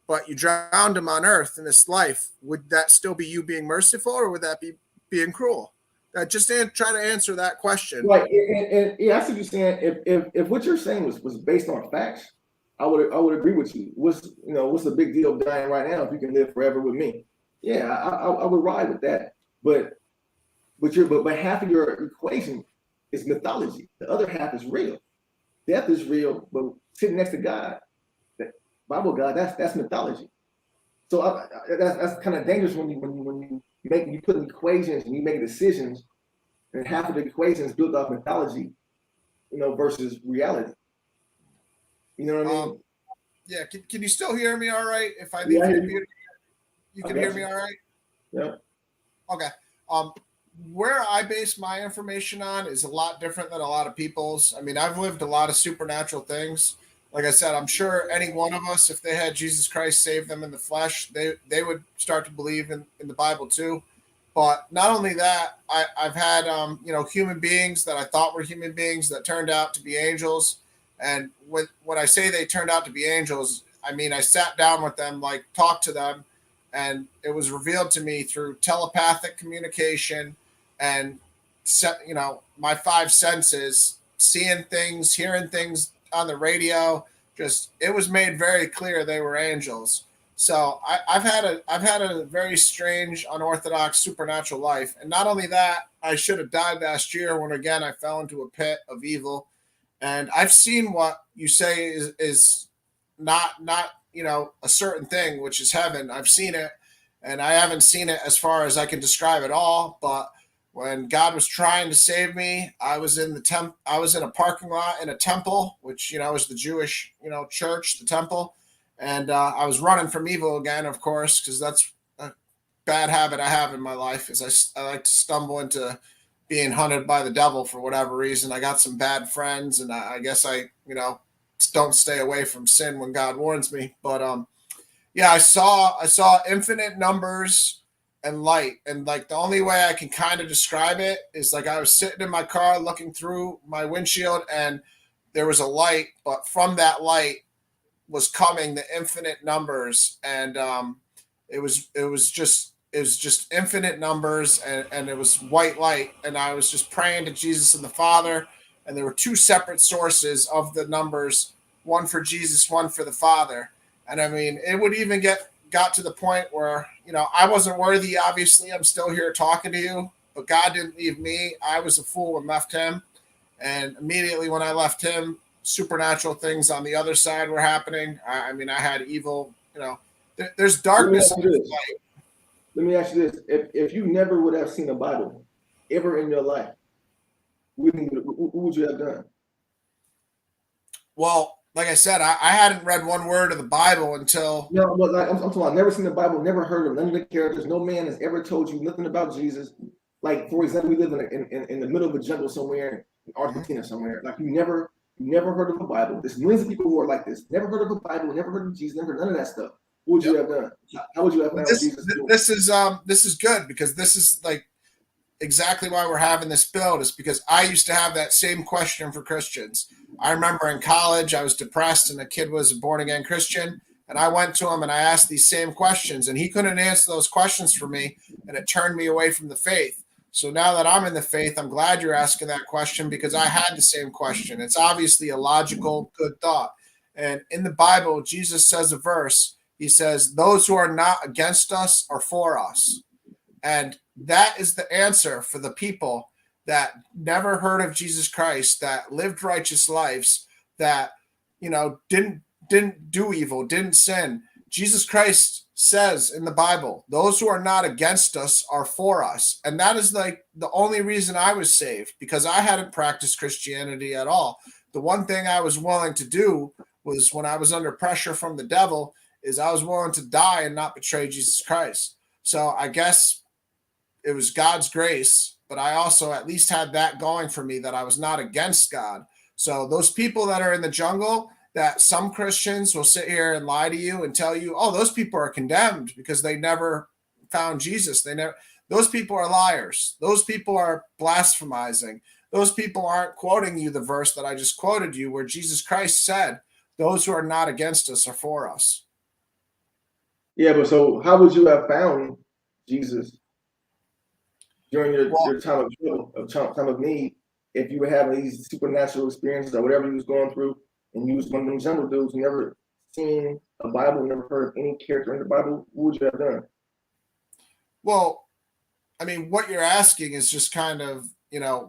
S1: but you drowned them on earth in this life, would that still be you being merciful, or would that be being cruel? Just try to answer that question.
S2: Right, and yeah, I see what you're saying. If what you're saying was based on facts, I would agree with you. What's the big deal of dying right now if you can live forever with me? Yeah, I would ride with that. But half of your equation is mythology. The other half is real. Death is real, but sitting next to God, that Bible God, that's mythology. So that's kind of dangerous when you put in equations and you make decisions, and half of the equation is built off mythology, versus reality. You know what I mean?
S1: Yeah. Can you still hear me all right? If I leave the computer, you can hear me all right?
S2: Yeah.
S1: Okay. Where I base my information on is a lot different than a lot of people's. I mean, I've lived a lot of supernatural things. Like I said, I'm sure any one of us, if they had Jesus Christ save them in the flesh, they would start to believe in the Bible too. But not only that, I've had human beings that I thought were human beings that turned out to be angels. And when I say they turned out to be angels, I mean I sat down with them, like talked to them, and it was revealed to me through telepathic communication and my 5 senses, seeing things, hearing things on the radio. Just it was made very clear they were angels. So I've had a very strange, unorthodox, supernatural life, and not only that, I should have died last year when again I fell into a pit of evil, and I've seen what you say is not a certain thing, which is heaven. I've seen it, and I haven't seen it as far as I can describe it all, but when God was trying to save me, I was in I was in a parking lot in a temple, which is the Jewish church, the temple, and I was running from evil again, of course, because that's a bad habit I have in my life. Is I like to stumble into being hunted by the devil for whatever reason. I got some bad friends, and I guess I don't stay away from sin when God warns me. But yeah, I saw infinite numbers and light, and like the only way I can kind of describe it is like I was sitting in my car looking through my windshield, and there was a light, but from that light was coming the infinite numbers, and it was just infinite numbers, and it was white light, and I was just praying to Jesus and the Father, and there were 2 separate sources of the numbers, one for Jesus, one for the Father. And I mean, it would even got to the point where, I wasn't worthy. Obviously, I'm still here talking to you, but God didn't leave me. I was a fool and left him. And immediately when I left him, supernatural things on the other side were happening. I mean, I had evil, there's darkness.
S2: Let me ask you this. If you never would have seen a Bible ever in your life, what would you have done?
S1: Well, like I said, I hadn't read one word of the Bible until.
S2: No, but like I'm talking about, never seen the Bible, never heard of none of the characters. No man has ever told you nothing about Jesus. Like, for example, we live in the middle of a jungle somewhere in
S1: Mhm.
S2: Argentina somewhere. Like, you never heard of the Bible. There's millions of people who are like this. Never heard of the Bible, never heard of Jesus, never heard none of that stuff. What would you
S1: Yep.
S2: have done? How would you have
S1: Well,
S2: found Jesus?
S1: this is good because this is like exactly why we're having this build is because I used to have that same question for Christians. I remember in college I was depressed and a kid was a born again Christian, and I went to him and I asked these same questions and he couldn't answer those questions for me, and it turned me away from the faith. So now that I'm in the faith, I'm glad you're asking that question because I had the same question. It's obviously a logical, good thought. And in the Bible, Jesus says a verse. He says, "Those who are not against us are for us." And that is the answer for the people that never heard of Jesus Christ, that lived righteous lives, that didn't do evil, didn't sin. Jesus Christ says in the Bible, those who are not against us are for us. And that is like the only reason I was saved, because I hadn't practiced Christianity at all. The one thing I was willing to do was, when I was under pressure from the devil, is I was willing to die and not betray Jesus Christ. So I guess it was God's grace, but I also at least had that going for me, that I was not against God. So those people that are in the jungle, that some Christians will sit here and lie to you and tell you, oh, those people are condemned because they never found Jesus. Those people are liars. Those people are blasphemizing. Those people aren't quoting you the verse that I just quoted you, where Jesus Christ said, those who are not against us are for us.
S2: Yeah, but so how would you have found Jesus during
S1: Well,
S2: your time of trouble, time of need, if you were having these supernatural experiences or whatever you was going through, and you was one of them jungle dudes who never seen a Bible, never heard of any character in the Bible, what would you have done?
S1: well, I mean, what you're asking is just kind of,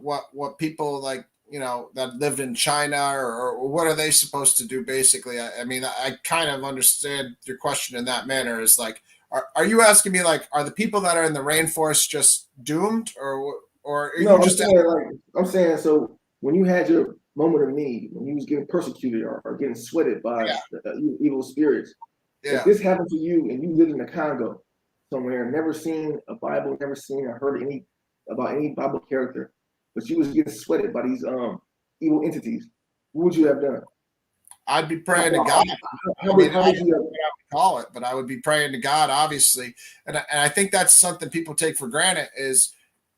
S1: what people like, that lived in China, or what are they supposed to do, basically? I mean, I kind of understand your question in that manner. Is like, are you asking me, like, are the people that are in the rainforest just doomed, or are
S2: No,
S1: you
S2: I'm
S1: just
S2: saying like I'm saying so when you had your moment of need, when you was getting persecuted or getting sweated by
S1: yeah,
S2: evil spirits, if
S1: yeah.
S2: this happened to you and you lived in the Congo somewhere, never seen a Bible, never seen or heard any about any Bible character, but you was getting sweated by these evil entities, what would you have done?
S1: I'd be
S2: How,
S1: praying to God.
S2: how,
S1: I
S2: how
S1: mean,
S2: would
S1: I
S2: how
S1: don't
S2: would
S1: know
S2: you have?
S1: what I would call it, but I would be praying to God, obviously. And I think that's something people take for granted, is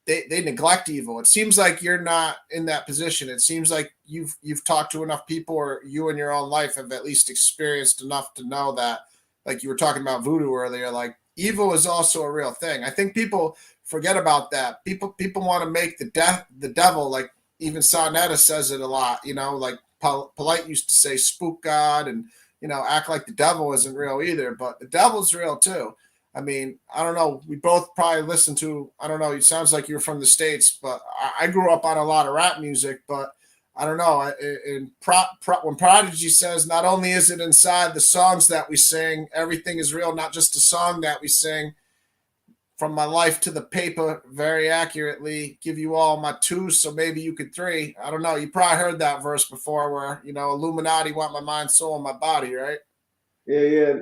S1: they neglect evil. It seems like you're not in that position. It seems like you've talked to enough people, or you in your own life have at least experienced enough to know that, like you were talking about voodoo earlier, like evil is also a real thing. I think people forget about that. People want to make the devil, like even Sonetta says it a lot, like Polite used to say spook God, and act like the devil isn't real either, but the devil's real too. I mean, I don't know. We both probably listen to, I don't know, it sounds like you're from the States, but I grew up on a lot of rap music, but I don't know. When Prodigy says, not only is it inside the songs that we sing, everything is real, not just a song that we sing, from my life to the paper, very accurately, give you all my twos, so maybe you could three. I don't know. You probably heard that verse before, where, Illuminati want my mind, soul, and my body, right?
S2: Yeah.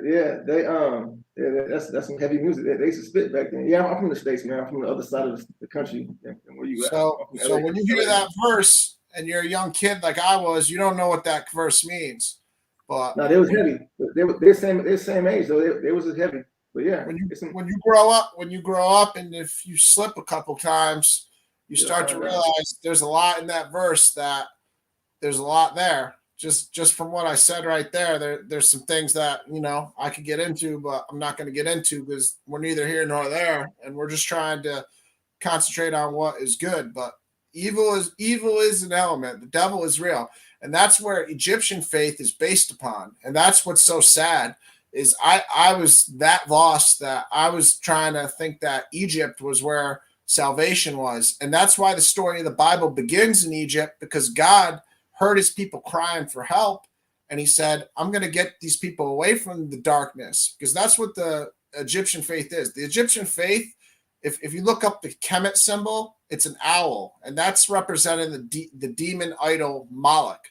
S2: That's some heavy music. They used to spit back then. Yeah, I'm from the States, man. I'm from the other side of the country than where you at.
S1: So,
S2: I'm from
S1: so when you hear
S2: LA.
S1: that verse and you're a young kid like I was, you don't know what that verse means. But
S2: No, they was heavy. They're same age though. They was as heavy. But yeah, it's some,
S1: when you grow up, and if you slip a couple times, you
S2: you'll
S1: start to
S2: find out.
S1: realize there's a lot in that verse, that there's a lot there. Just from what I said right there's some things that I could get into, but I'm not going to get into because we're neither here nor there, and we're just trying to concentrate on what is good. But evil is an element. The devil is real, and that's where Egyptian faith is based upon. And that's what's so sad, is I was that lost that I was trying to think that Egypt was where salvation was. And that's why the story of the Bible begins in Egypt, because God heard his people crying for help, and he said, I'm going to get these people away from the darkness, because that's what the Egyptian faith is. The Egyptian faith, if you look up the Kemet symbol, it's an owl, and that's representing the demon idol Moloch.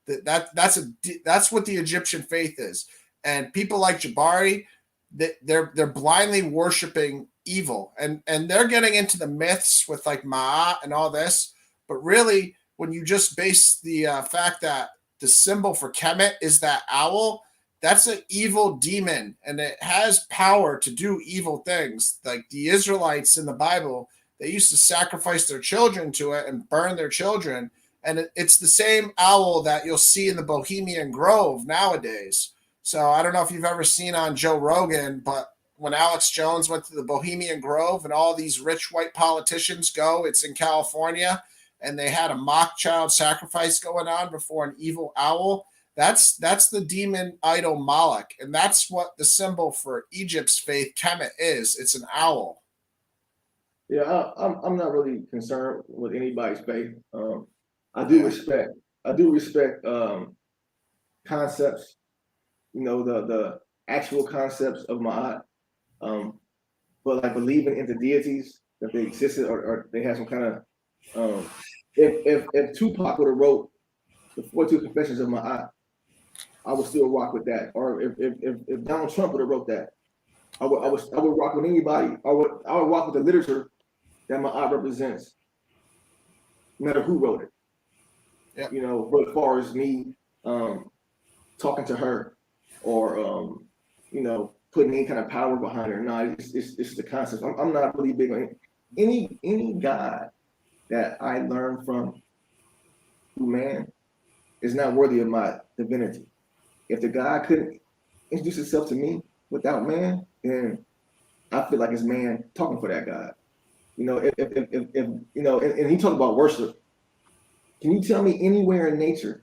S1: That's what the Egyptian faith is. And people like Jabari, they're blindly worshiping evil, and they're getting into the myths with like Ma'at and all this. But really, when you just base the fact that the symbol for Kemet is that owl, that's an evil demon, and it has power to do evil things. Like the Israelites in the Bible, they used to sacrifice their children to it and burn their children. And it's the same owl that you'll see in the Bohemian Grove nowadays. So I don't know if you've ever seen on Joe Rogan, but when Alex Jones went to the Bohemian Grove and all these rich white politicians go, it's in California, and they had a mock child sacrifice going on before an evil owl. That's the demon idol Moloch, and that's what the symbol for Egypt's faith Kemet is. It's an owl.
S2: Yeah, I'm not really concerned with anybody's faith. I do respect concepts, the actual concepts of Ma'at. But like believing into deities, that they existed or they had some kind of if Tupac would have wrote the 42 Confessions of Ma'at, I would still rock with that. Or if Donald Trump would have wrote that, I would rock with anybody. I would rock with the literature that Ma'at represents, no matter who wrote it. Yeah. But as far as me talking to her or putting any kind of power behind her, no, it's the concept. I'm not really big on any God that I learned from through man is not worthy of my divinity. If the God couldn't introduce himself to me without man, then I feel like it's man talking for that God. If and he talked about worship. Can you tell me anywhere in nature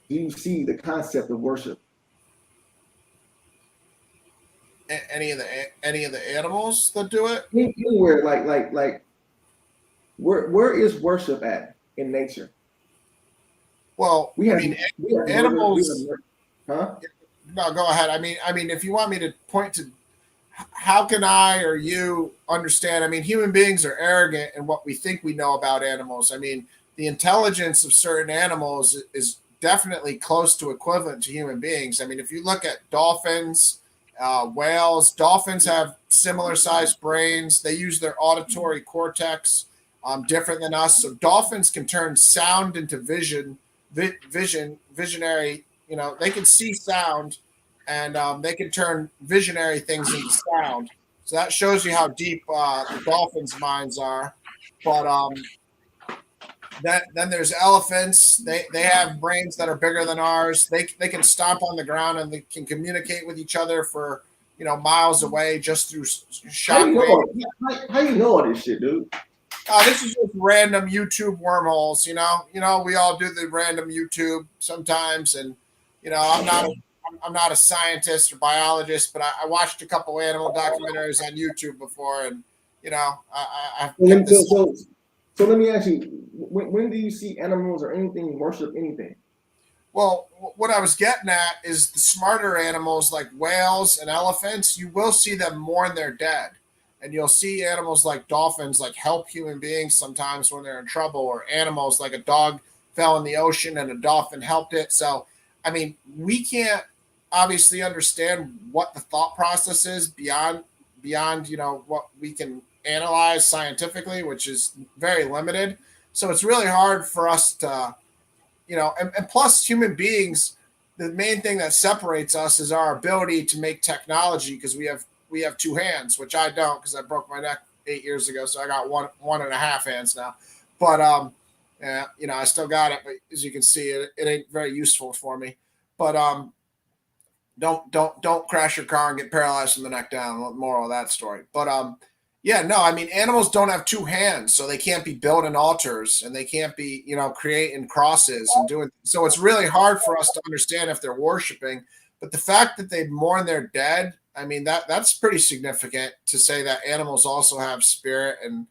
S2: do you see the concept of worship?
S1: Any of the animals that do it?
S2: Anywhere, like where is worship at in nature?
S1: Well, animals.
S2: Huh?
S1: No, go ahead. I mean, if you want me to point to how can I or you understand? I mean, human beings are arrogant in what we think we know about animals. I mean, the intelligence of certain animals is definitely close to equivalent to human beings. I mean, if you look at dolphins, whales, dolphins have similar sized brains. They use their auditory cortex different than us. So dolphins can turn sound into visionary. They can see sound, and they can turn visionary things into sound. So that shows you how deep the dolphins' minds are. But then there's elephants. They have brains that are bigger than ours. They can stomp on the ground, and they can communicate with each other for miles away just through shock waves.
S2: How you know all this shit, dude?
S1: This is just random YouTube wormholes. We all do the random YouTube sometimes, and I'm not a scientist or biologist, but I watched a couple animal documentaries on YouTube before, and I've picked this up.
S2: So let me ask you, when do you see animals or anything worship anything?
S1: Well, what I was getting at is the smarter animals like whales and elephants, you will see them mourn their dead. And you'll see animals like dolphins like help human beings sometimes when they're in trouble, or animals like a dog fell in the ocean and a dolphin helped it. So, I mean, we can't obviously understand what the thought process is beyond what we can analyze scientifically, which is very limited. So it's really hard for us to, and plus human beings, the main thing that separates us is our ability to make technology, because we have two hands, which I don't, because I broke my neck 8 years ago. So I got one and a half hands now. But, I still got it. But as you can see, it ain't very useful for me. But don't crash your car and get paralyzed from the neck down. Moral of that story. But animals don't have two hands, so they can't be building altars, and they can't be creating crosses and doing. So it's really hard for us to understand if they're worshiping. But the fact that they mourn their dead, I mean, that's pretty significant to say that animals also have spirit, and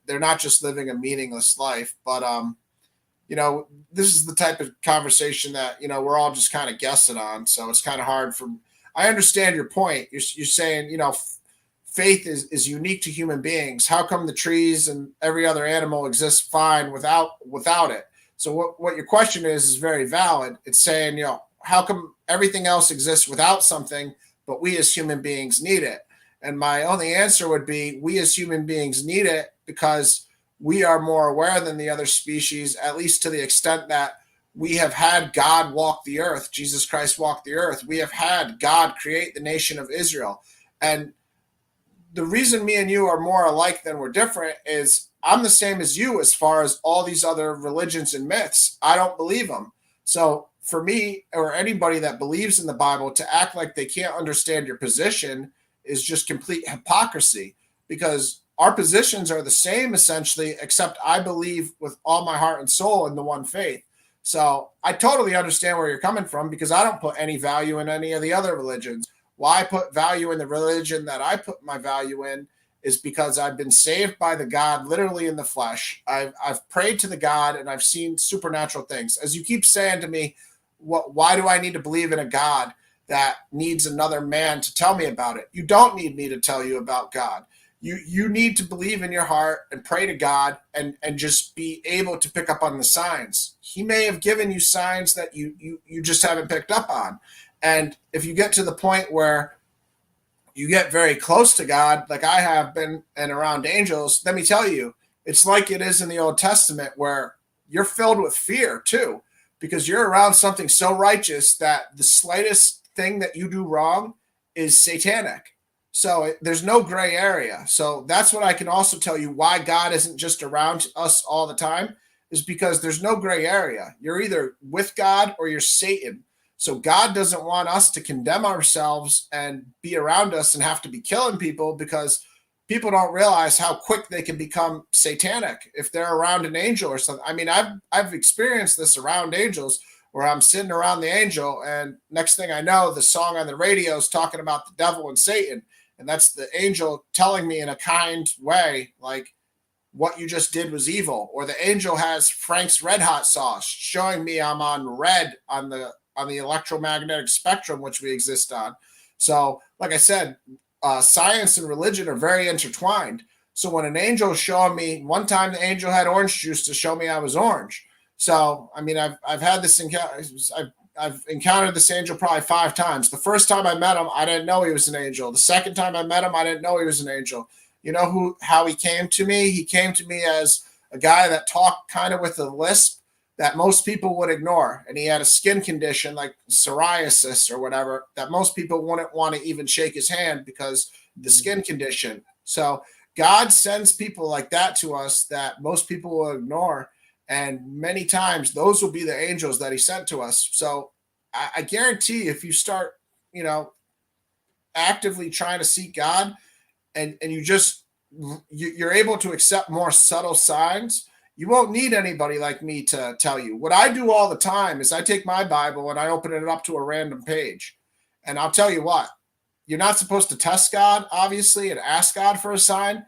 S1: they're not just living a meaningless life. But this is the type of conversation that we're all just kind of guessing on. So it's kind of hard for. I understand your point. You're saying faith is unique to human beings. How come the trees and every other animal exists fine without it? So what your question is very valid. It's saying, how come everything else exists without something, but we as human beings need it? And my only answer would be, we as human beings need it because we are more aware than the other species, at least to the extent that we have had God walk the earth. Jesus Christ walked the earth. We have had God create the nation of Israel. And the reason me and you are more alike than we're different is I'm the same as you as far as all these other religions and myths. I don't believe them. So for me or anybody that believes in the Bible to act like they can't understand your position is just complete hypocrisy, because our positions are the same essentially, except I believe with all my heart and soul in the one faith. So I totally understand where you're coming from, because I don't put any value in any of the other religions. Why I put value in the religion that I put my value in is because I've been saved by the God literally in the flesh. I've prayed to the God and I've seen supernatural things. As you keep saying to me, why do I need to believe in a God that needs another man to tell me about it? You don't need me to tell you about God. You need to believe in your heart and pray to God and just be able to pick up on the signs. He may have given you signs that you just haven't picked up on. And if you get to the point where you get very close to God, like I have been and around angels, let me tell you, it's like it is in the Old Testament, where you're filled with fear too, because you're around something so righteous that the slightest thing that you do wrong is satanic. So there's no gray area. So that's what I can also tell you, why God isn't just around us all the time, is because there's no gray area. You're either with God or you're Satan. So God doesn't want us to condemn ourselves and be around us and have to be killing people, because people don't realize how quick they can become satanic if they're around an angel or something. I mean, I've experienced this around angels, where I'm sitting around the angel and next thing I know, the song on the radio is talking about the devil and Satan. And that's the angel telling me in a kind way, like, what you just did was evil. Or the angel has Frank's Red Hot sauce showing me I'm on red on the electromagnetic spectrum, which we exist on. So, like I said, science and religion are very intertwined. So when an angel is showing me, one time the angel had orange juice to show me I was orange. So, I mean, I've had this encounter. I've encountered this angel probably 5 times. The first time I met him, I didn't know he was an angel. The second time I met him, I didn't know he was an angel. You know how he came to me? He came to me as a guy that talked kind of with a lisp that most people would ignore. And he had a skin condition like psoriasis or whatever that most people wouldn't want to even shake his hand because the skin condition. So God sends people like that to us that most people will ignore. And many times those will be the angels that he sent to us. So I guarantee if you start, actively trying to seek God, and you're able to accept more subtle signs, you won't need anybody like me to tell you. What I do all the time is I take my Bible and I open it up to a random page. And I'll tell you what, you're not supposed to test God, obviously, and ask God for a sign.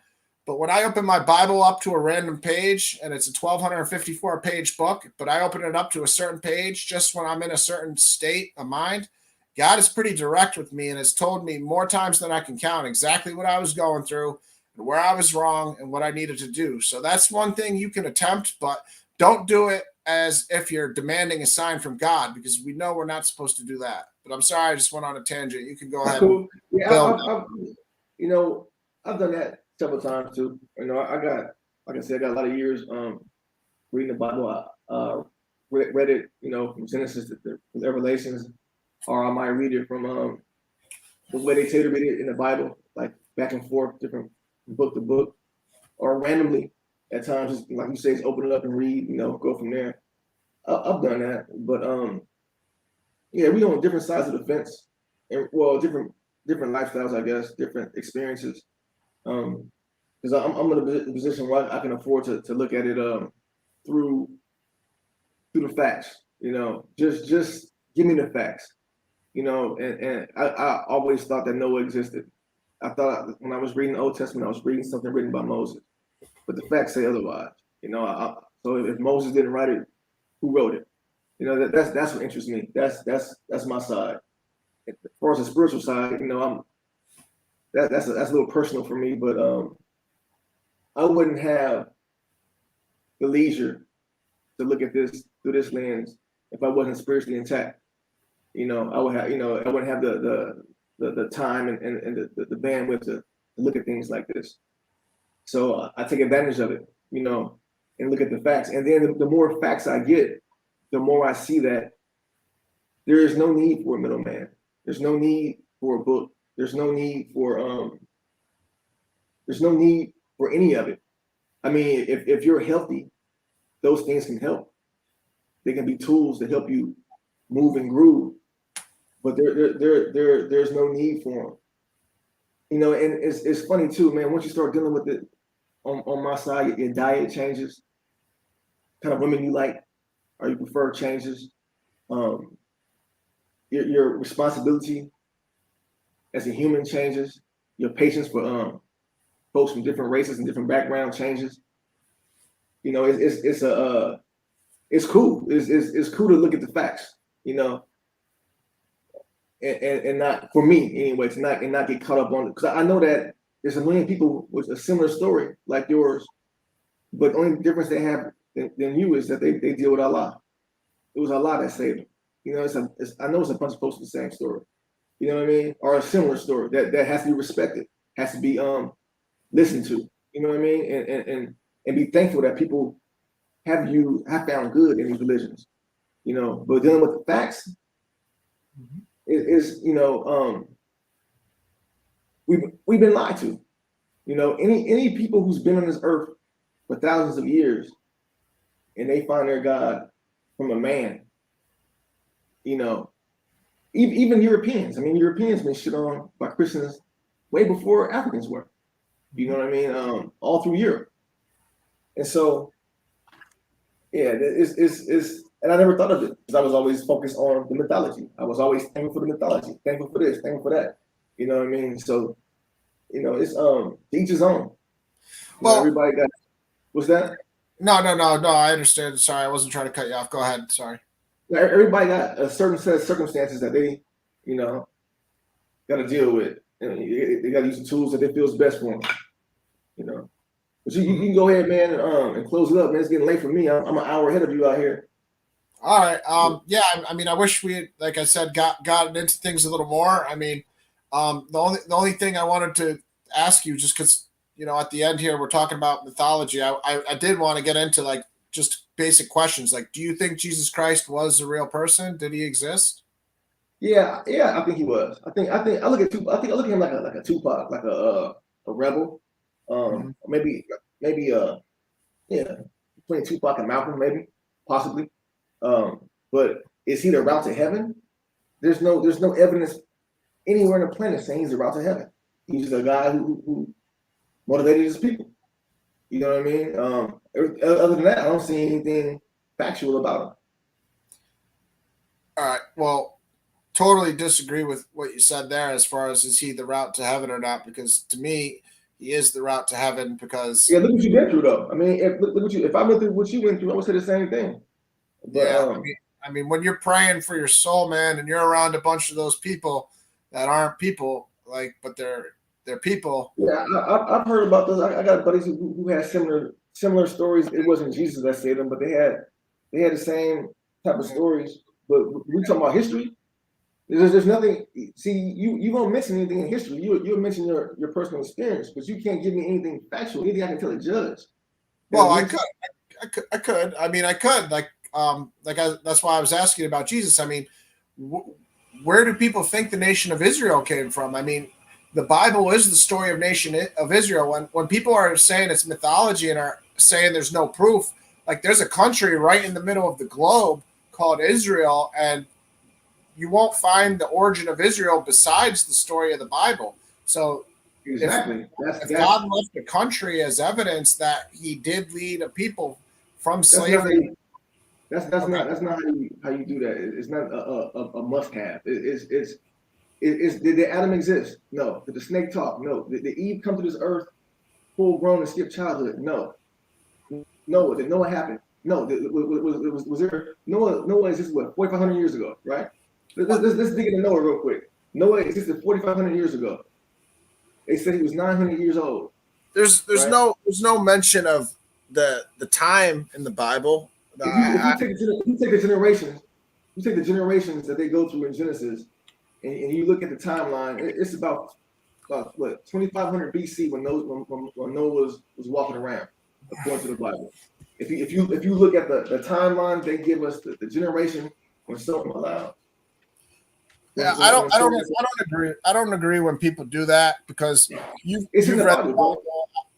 S1: But when I open my Bible up to a random page, and it's a 1,254 page book, but I open it up to a certain page just when I'm in a certain state of mind, God is pretty direct with me and has told me more times than I can count exactly what I was going through and where I was wrong and what I needed to do. So that's one thing you can attempt, but don't do it as if you're demanding a sign from God, because we know we're not supposed to do that. But I'm sorry, I just went on a tangent. You can go ahead.
S2: Cool. Yeah, I've done that several times too. I got, like I said, I got a lot of years reading the Bible. I read it, from Genesis to Revelations, or I might read it from the way they tailor read it in the Bible, like back and forth, different book to book, or randomly at times, just like you say, just open it up and read, go from there. I've done that, but yeah, we on different sides of the fence, and different lifestyles, I guess, different experiences. Because I'm in a position where I can afford to look at it through the facts. Just give me the facts. And I always thought that Noah existed. I thought when I was reading the Old Testament, I was reading something written by Moses, but the facts say otherwise. So if Moses didn't write it, who wrote it? That's what interests me. That's my side. As far as the spiritual side, that's a little personal for me, but I wouldn't have the leisure to look at this through this lens if I wasn't spiritually intact. I would have, I wouldn't have the time and the bandwidth to look at things like this. So I take advantage of it, and look at the facts. And then the more facts I get, the more I see that there is no need for a middleman. There's no need for a book. There's no need for any of it. I mean, if you're healthy, those things can help. They can be tools to help you move and groove, but there's no need for them. And it's funny too, man. Once you start dealing with it on my side, your diet changes. Kind of women you like or you prefer changes. Your responsibility as a human changes. Your patience for folks from different races and different backgrounds changes. It's cool. It's cool to look at the facts, and not, for me anyway, to not get caught up on it, because I know that there's a million people with a similar story like yours, but the only difference they have than you is that they deal with Allah. It was Allah that saved them. I know it's a bunch of folks with the same story. You know what I mean? Or a similar story that has to be respected, has to be listened to. You know what I mean? And be thankful that people have found good in these religions. But dealing with the facts is we've been lied to. Any people who's been on this earth for thousands of years and they find their God from a man, even Europeans. I mean, Europeans been shit on by Christians way before Africans were. You know what I mean? All through Europe. And so, yeah, it's and I never thought of it because I was always focused on the mythology. I was always thankful for the mythology, thankful for this, thankful for that. You know what I mean? So, it's each his own. Well, everybody got. What's that?
S1: No. I understand. Sorry, I wasn't trying to cut you off. Go ahead. Sorry.
S2: Everybody got a certain set of circumstances that they, got to deal with. They got to use the tools that they feel is best for them. But you can go ahead, man, and close it up, man. It's getting late for me. I'm an hour ahead of you out here.
S1: All right. Yeah. I mean, I wish we had, like I said, gotten into things a little more. I mean, the only thing I wanted to ask you, just because at the end here we're talking about mythology, I did want to get into like just basic questions. Like, do you think Jesus Christ was a real person? Did he exist?
S2: Yeah. I think he was. I think I look at Tupac. I think I look at him like a Tupac, like a rebel. Maybe between Tupac and Malcolm, maybe, possibly. But is he the route to heaven? There's no evidence anywhere on the planet saying he's the route to heaven. He's just a guy who motivated his people. You know what I mean? Other than that, I don't see anything factual about him.
S1: All right. Well, totally disagree with what you said there as far as is he the route to heaven or not, because to me, he is the route to heaven because...
S2: Yeah, look what you've been through, though. I mean, if I went through what you went through, I would say the same thing.
S1: But, yeah, I mean, when you're praying for your soul, man, and you're around a bunch of those people that aren't people, but they're people.
S2: Yeah, I've heard about those. I got buddies who had similar stories. It wasn't Jesus that saved them, but they had the same type of stories. But we talking about history. There's nothing. See, you won't mention anything in history. You'll mention your personal experience, but you can't give me anything factual. Anything I can tell a judge.
S1: Well, I could. I mean, I could. That's why I was asking about Jesus. I mean, where do people think the nation of Israel came from? I mean, the Bible is the story of nation of Israel. When people are saying it's mythology and are saying there's no proof, like there's a country right in the middle of the globe called Israel, and you won't find the origin of Israel besides the story of the Bible. So
S2: exactly,
S1: if God left the country as evidence that he did lead a people from slavery.
S2: That's not how you do that. It's not a must have. Did Adam exist? No. Did the snake talk? No. Did Eve come to this earth full grown and skip childhood? No. No. Did Noah happen? No. Was there Noah existed 4,500 years ago, right? Let's dig into Noah real quick. Noah existed 4,500 years ago. They said he was 900 years old.
S1: There's no mention of the time in the Bible No,
S2: If you take the generations, you take the generations that they go through in Genesis, and you look at the timeline, it's about what 2500 BC when Noah was walking around, according to the Bible. If you look at the timeline, they give us the generation when something allowed.
S1: yeah, I don't agree. I don't agree when people do that because
S2: It's in
S1: you've
S2: the
S1: read
S2: Bible,
S1: the
S2: bro.
S1: Bible.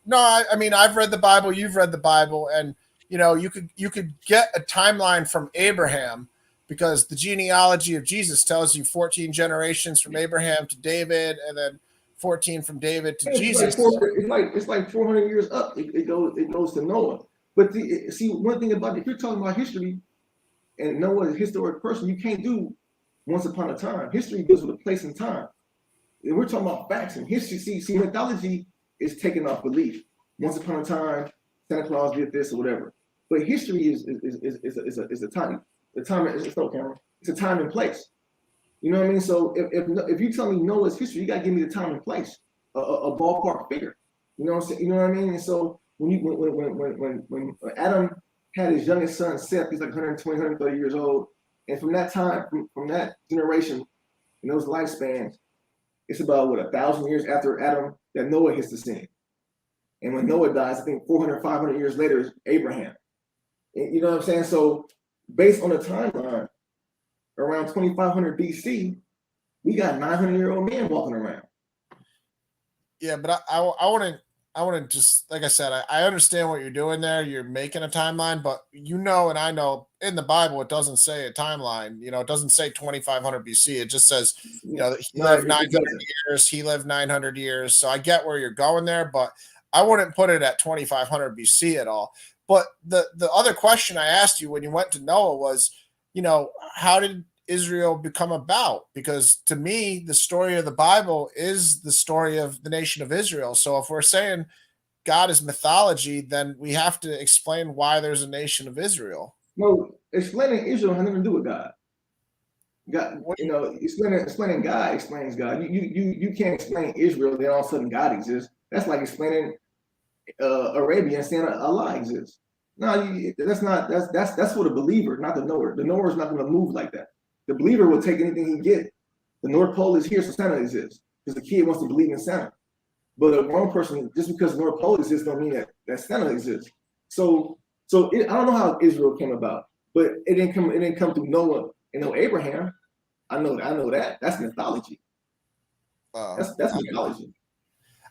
S1: No, I mean I've read the Bible. You've read the Bible, and you could get a timeline from Abraham because the genealogy of Jesus tells you 14 generations from Abraham to David, and then 14 from David to Jesus.
S2: It's like 400 years up. It goes to Noah. But see, one thing about it, if you're talking about history and Noah is a historic person, you can't do once upon a time. History deals with a place and time. And we're talking about facts and history. See, mythology is taken off belief. Once upon a time, Santa Claus did this or whatever. But history is a time. The time is no camera. It's a time and place. You know what I mean? So if you tell me Noah's history, you gotta give me the time and place, a ballpark figure. You know what I'm saying? You know what I mean? And so when Adam had his youngest son Seth, he's like 120, 130 years old, and from that time, from that generation, in those lifespans, it's about 1,000 years after Adam that Noah hits the scene. And when Noah dies, I think 400, 500 years later is Abraham. You know what I'm saying? So based on the timeline, around 2500 BC, we got 900-year-old men walking around.
S1: Yeah, but I want to just like I said, I understand what you're doing there. You're making a timeline, but and I know in the Bible it doesn't say a timeline. It doesn't say 2500 BC. It just says he lived 900 years. He lived 900 years. So I get where you're going there, but I wouldn't put it at 2500 BC at all. But the other question I asked you when you went to Noah was, how did Israel become about? Because to me, the story of the Bible is the story of the nation of Israel. So if we're saying God is mythology, then we have to explain why there's a nation of Israel.
S2: No, explaining Israel has nothing to do with God. God, explaining God explains God. You can't explain Israel, then all of a sudden God exists. That's like explaining Arabia and saying Allah exists. No, that's for the believer, not the knower. The knower is not going to move like that. The believer will take anything he get. The North Pole is here, so Santa exists. Because the kid wants to believe in Santa. But a grown person, just because the North Pole exists, don't mean that Santa exists. So I don't know how Israel came about, but it didn't come through Noah and Abraham. I know that. That's mythology. That's mythology.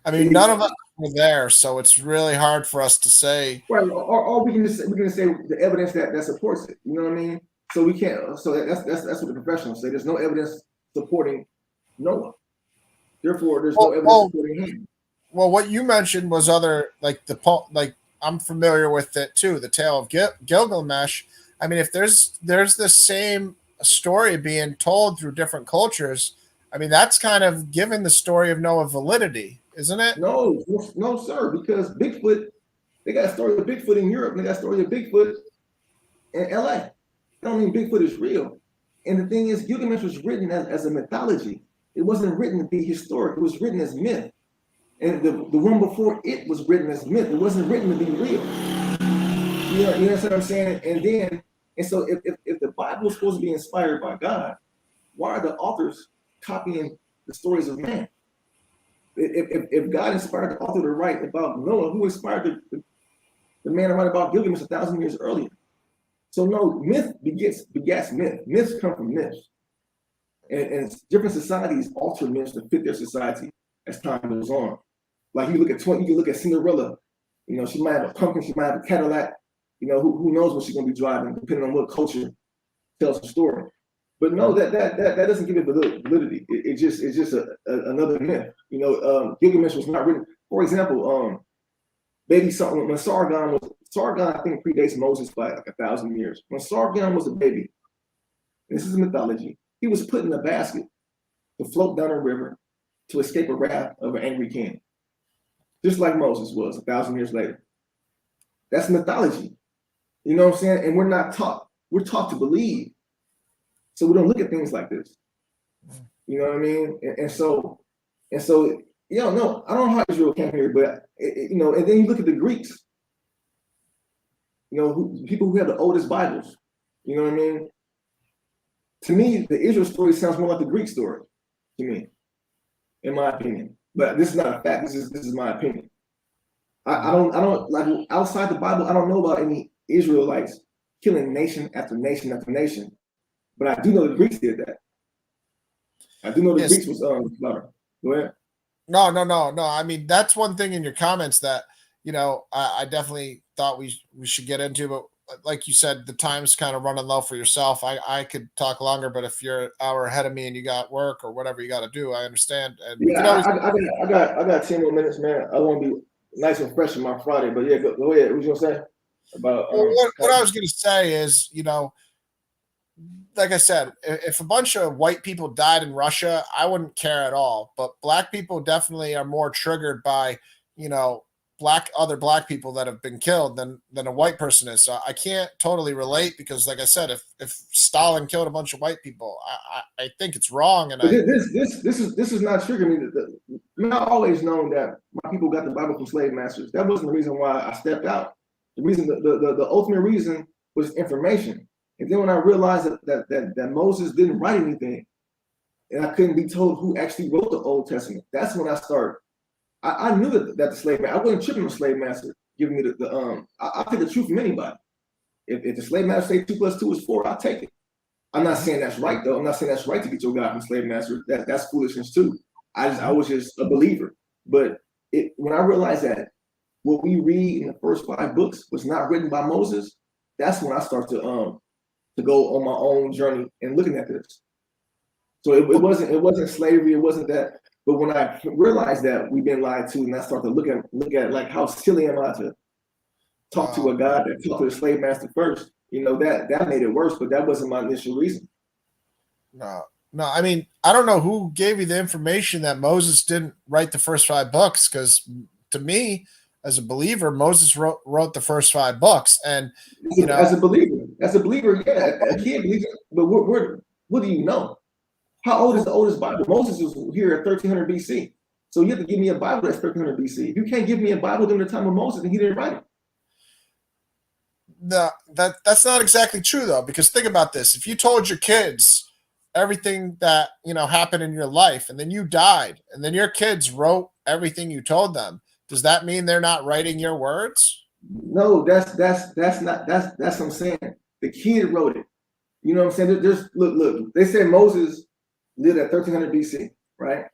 S1: I mean, none of us were there, so it's really hard for us to say.
S2: Right, or we can say the evidence that supports it. You know what I mean? So we can't. So that's what the professionals say. There's no evidence supporting Noah. Therefore, there's no evidence supporting him.
S1: Well, what you mentioned was other like I'm familiar with it too. The tale of Gilgamesh. I mean, if there's the same story being told through different cultures, I mean that's kind of giving the story of Noah validity, isn't it?
S2: No, sir. Because Bigfoot, they got a story of Bigfoot in Europe, and they got a story of Bigfoot in LA. I don't mean Bigfoot is real. And the thing is, Gilgamesh was written as a mythology. It wasn't written to be historic. It was written as myth. And the one before it was written as myth. It wasn't written to be real. You know what I'm saying? And so if the Bible is supposed to be inspired by God, why are the authors copying the stories of man? If God inspired the author to write about Noah, who inspired the man to write about Gilgamesh 1,000 years earlier? So no, myth begets myth. Myths come from myths. And different societies alter myths to fit their society as time goes on. Like you can look at Cinderella. She might have a pumpkin, she might have a Cadillac. Who knows what she's gonna be driving, depending on what culture tells the story. But no, that doesn't give it validity. It's just another myth. Gilgamesh was not written. For example, baby Sargon, when Sargon I think predates Moses by like 1,000 years. When Sargon was a baby, this is mythology, he was put in a basket to float down a river to escape a wrath of an angry king. Just like Moses was 1,000 years later. That's mythology. You know what I'm saying? And we're not taught. We're taught to believe. So we don't look at things like this. You know what I mean? And so, no, I don't know how Israel came here, but and then you look at the Greeks. people who have the oldest Bibles. You know what I mean? To me, the Israel story sounds more like the Greek story, to me, in my opinion. But this is not a fact. This is my opinion. I don't like outside the Bible. I don't know about any Israelites killing nation after nation after nation. But I do know the Greeks did that. I do know the Greeks was slaughter. Go ahead.
S1: No. I mean, that's one thing in your comments that I definitely thought we should get into, but like you said, the time's kind of running low for yourself. I could talk longer, but if you're an hour ahead of me and you got work or whatever you got to do, I understand. And we
S2: Yeah,
S1: can always.
S2: I got 10 more minutes, man. I want to be nice and fresh on my Friday, but yeah, go ahead. What you gonna say about?
S1: Well, what I was going to say is, like I said, if a bunch of white people died in Russia, I wouldn't care at all. But black people definitely are more triggered by, other black people that have been killed than a white person is. So I can't totally relate because, like I said, if Stalin killed a bunch of white people, I think it's wrong. And
S2: this is not triggering me. I mean, I always known that my people got the Bible from slave masters. That wasn't the reason why I stepped out. The reason, the ultimate reason was information. And then when I realized that Moses didn't write anything, and I couldn't be told who actually wrote the Old Testament, that's when I started. I knew that the slave master, I wasn't tripping on slave master giving me I take the truth from anybody. If the slave master say 2 + 2 is 4, I'll take it. I'm not saying that's right though. I'm not saying that's right to get your God from slave master. That's foolishness too. I was just a believer. But when I realized that what we read in the first 5 books was not written by Moses, that's when I start to go on my own journey and looking at this. So it wasn't slavery, it wasn't that. But when I realized that we've been lied to, and I start to look at like how silly am I to talk to a God that talked to the slave master first, that made it worse, but that wasn't my initial reason.
S1: No, I mean, I don't know who gave you the information that Moses didn't write the first 5 books, because to me, as a believer, Moses wrote the first 5 books, and
S2: as a believer, yeah, I can't believe it. But what do you know? How old is the oldest Bible? Moses was here at 1300 BC. So you have to give me a Bible that's 1300 BC. If you can't give me a Bible during the time of Moses, then he didn't write it.
S1: No, that's not exactly true though, because think about this: if you told your kids everything that happened in your life, and then you died, and then your kids wrote everything you told them, does that mean they're not writing your words?
S2: No, that's what I'm saying. The kid wrote it. You know what I'm saying? There's look. They said Moses lived at 1300 BC, right?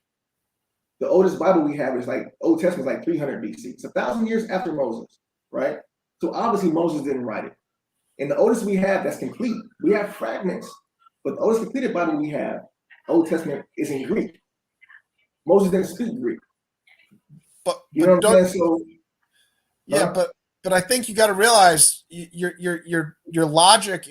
S2: The oldest Bible we have is like Old Testament is like 300 BC. It's 1,000 years after Moses, right? So obviously Moses didn't write it. And the oldest we have that's complete, we have fragments, but the oldest completed Bible we have, Old Testament, is in Greek. Moses didn't speak Greek.
S1: But
S2: you know what I'm saying? So
S1: yeah, but I think you got to realize your logic